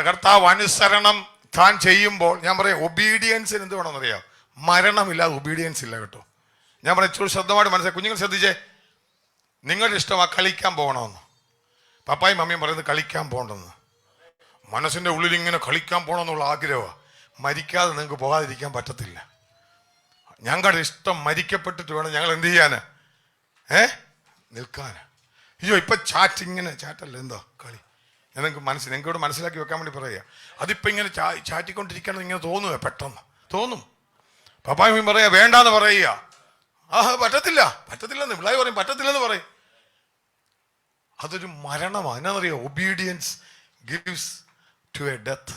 Speaker 1: കർത്താവ് അനുസരണം താൻ ചെയ്യുമ്പോൾ ഞാൻ പറയാം, ഒബീഡിയൻസിന് എന്ത് വേണമെന്നറിയാം? മരണമില്ലാതെ ഒബീഡിയൻസ് ഇല്ല കേട്ടോ. ഞാൻ പറയാം, ഇച്ചിരി ശ്രദ്ധമായിട്ട് മനസ്സിലായി. കുഞ്ഞുങ്ങൾ ശ്രദ്ധിച്ചേ. നിങ്ങളുടെ ഇഷ്ടമാ കളിക്കാൻ പോകണമെന്ന്. പപ്പായും മമ്മിയും പറയുന്നത് കളിക്കാൻ പോകണമെന്ന്. മനസ്സിൻ്റെ ഉള്ളിൽ ഇങ്ങനെ കളിക്കാൻ പോകണമെന്നുള്ള ആഗ്രഹമാണ്. മരിക്കാതെ നിങ്ങൾക്ക് പോകാതിരിക്കാൻ പറ്റത്തില്ല. ഞങ്ങളുടെ ഇഷ്ടം മരിക്കപ്പെട്ടിട്ട് വേണം ഞങ്ങൾ എന്ത് ചെയ്യാന്? നിൽക്കാൻ. അയ്യോ, ഇപ്പൊ ഇങ്ങനെ ചാറ്റല്ല, എന്തോ കളി. ഞാൻ നിങ്ങൾക്കോട് മനസ്സിലാക്കി വെക്കാൻ വേണ്ടി പറയുക. അതിപ്പോ ഇങ്ങനെ ചാറ്റിക്കൊണ്ടിരിക്കണം ഇങ്ങനെ തോന്നുക, പെട്ടെന്ന് തോന്നും. പപ്പായും പറയാ വേണ്ടാന്ന് പറയുക. പറ്റത്തില്ലെന്ന് പിള്ളേർ പറയും, പറ്റത്തില്ലെന്ന് പറയും. അതൊരു മരണമാണ്. എന്നാന്നറിയോ? Obedience gives to a death.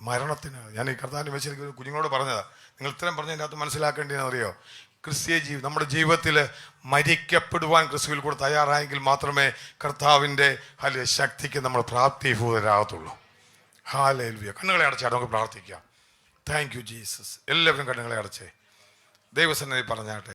Speaker 1: മരണത്തിന്. ഞാൻ ഈ കർത്താവിന്റെ വെച്ചിരിക്കുന്ന കുഞ്ഞുങ്ങളോട് പറഞ്ഞതാ. നിങ്ങൾ ഇത്രയും പറഞ്ഞതിൻ്റെ അകത്ത് മനസ്സിലാക്കേണ്ടതെന്നറിയോ? ക്രിസ്തീയ നമ്മുടെ ജീവിതത്തിൽ മരിക്കപ്പെടുവാൻ ക്രിസ്തുവിൽ കൂടെ തയ്യാറായെങ്കിൽ മാത്രമേ കർത്താവിൻ്റെ ശക്തിക്ക് നമ്മൾ പ്രാപ്തിഭൂതരാകത്തുള്ളൂ. ഹല്ലേലൂയ. കണ്ണുകളെ അടച്ചാൽ നമുക്ക് പ്രാർത്ഥിക്കാം. Thank you Jesus. എല്ലാവരും കണ്ണുകളെ അടച്ചേ. ദൈവസന്നിധി പറഞ്ഞാട്ടെ.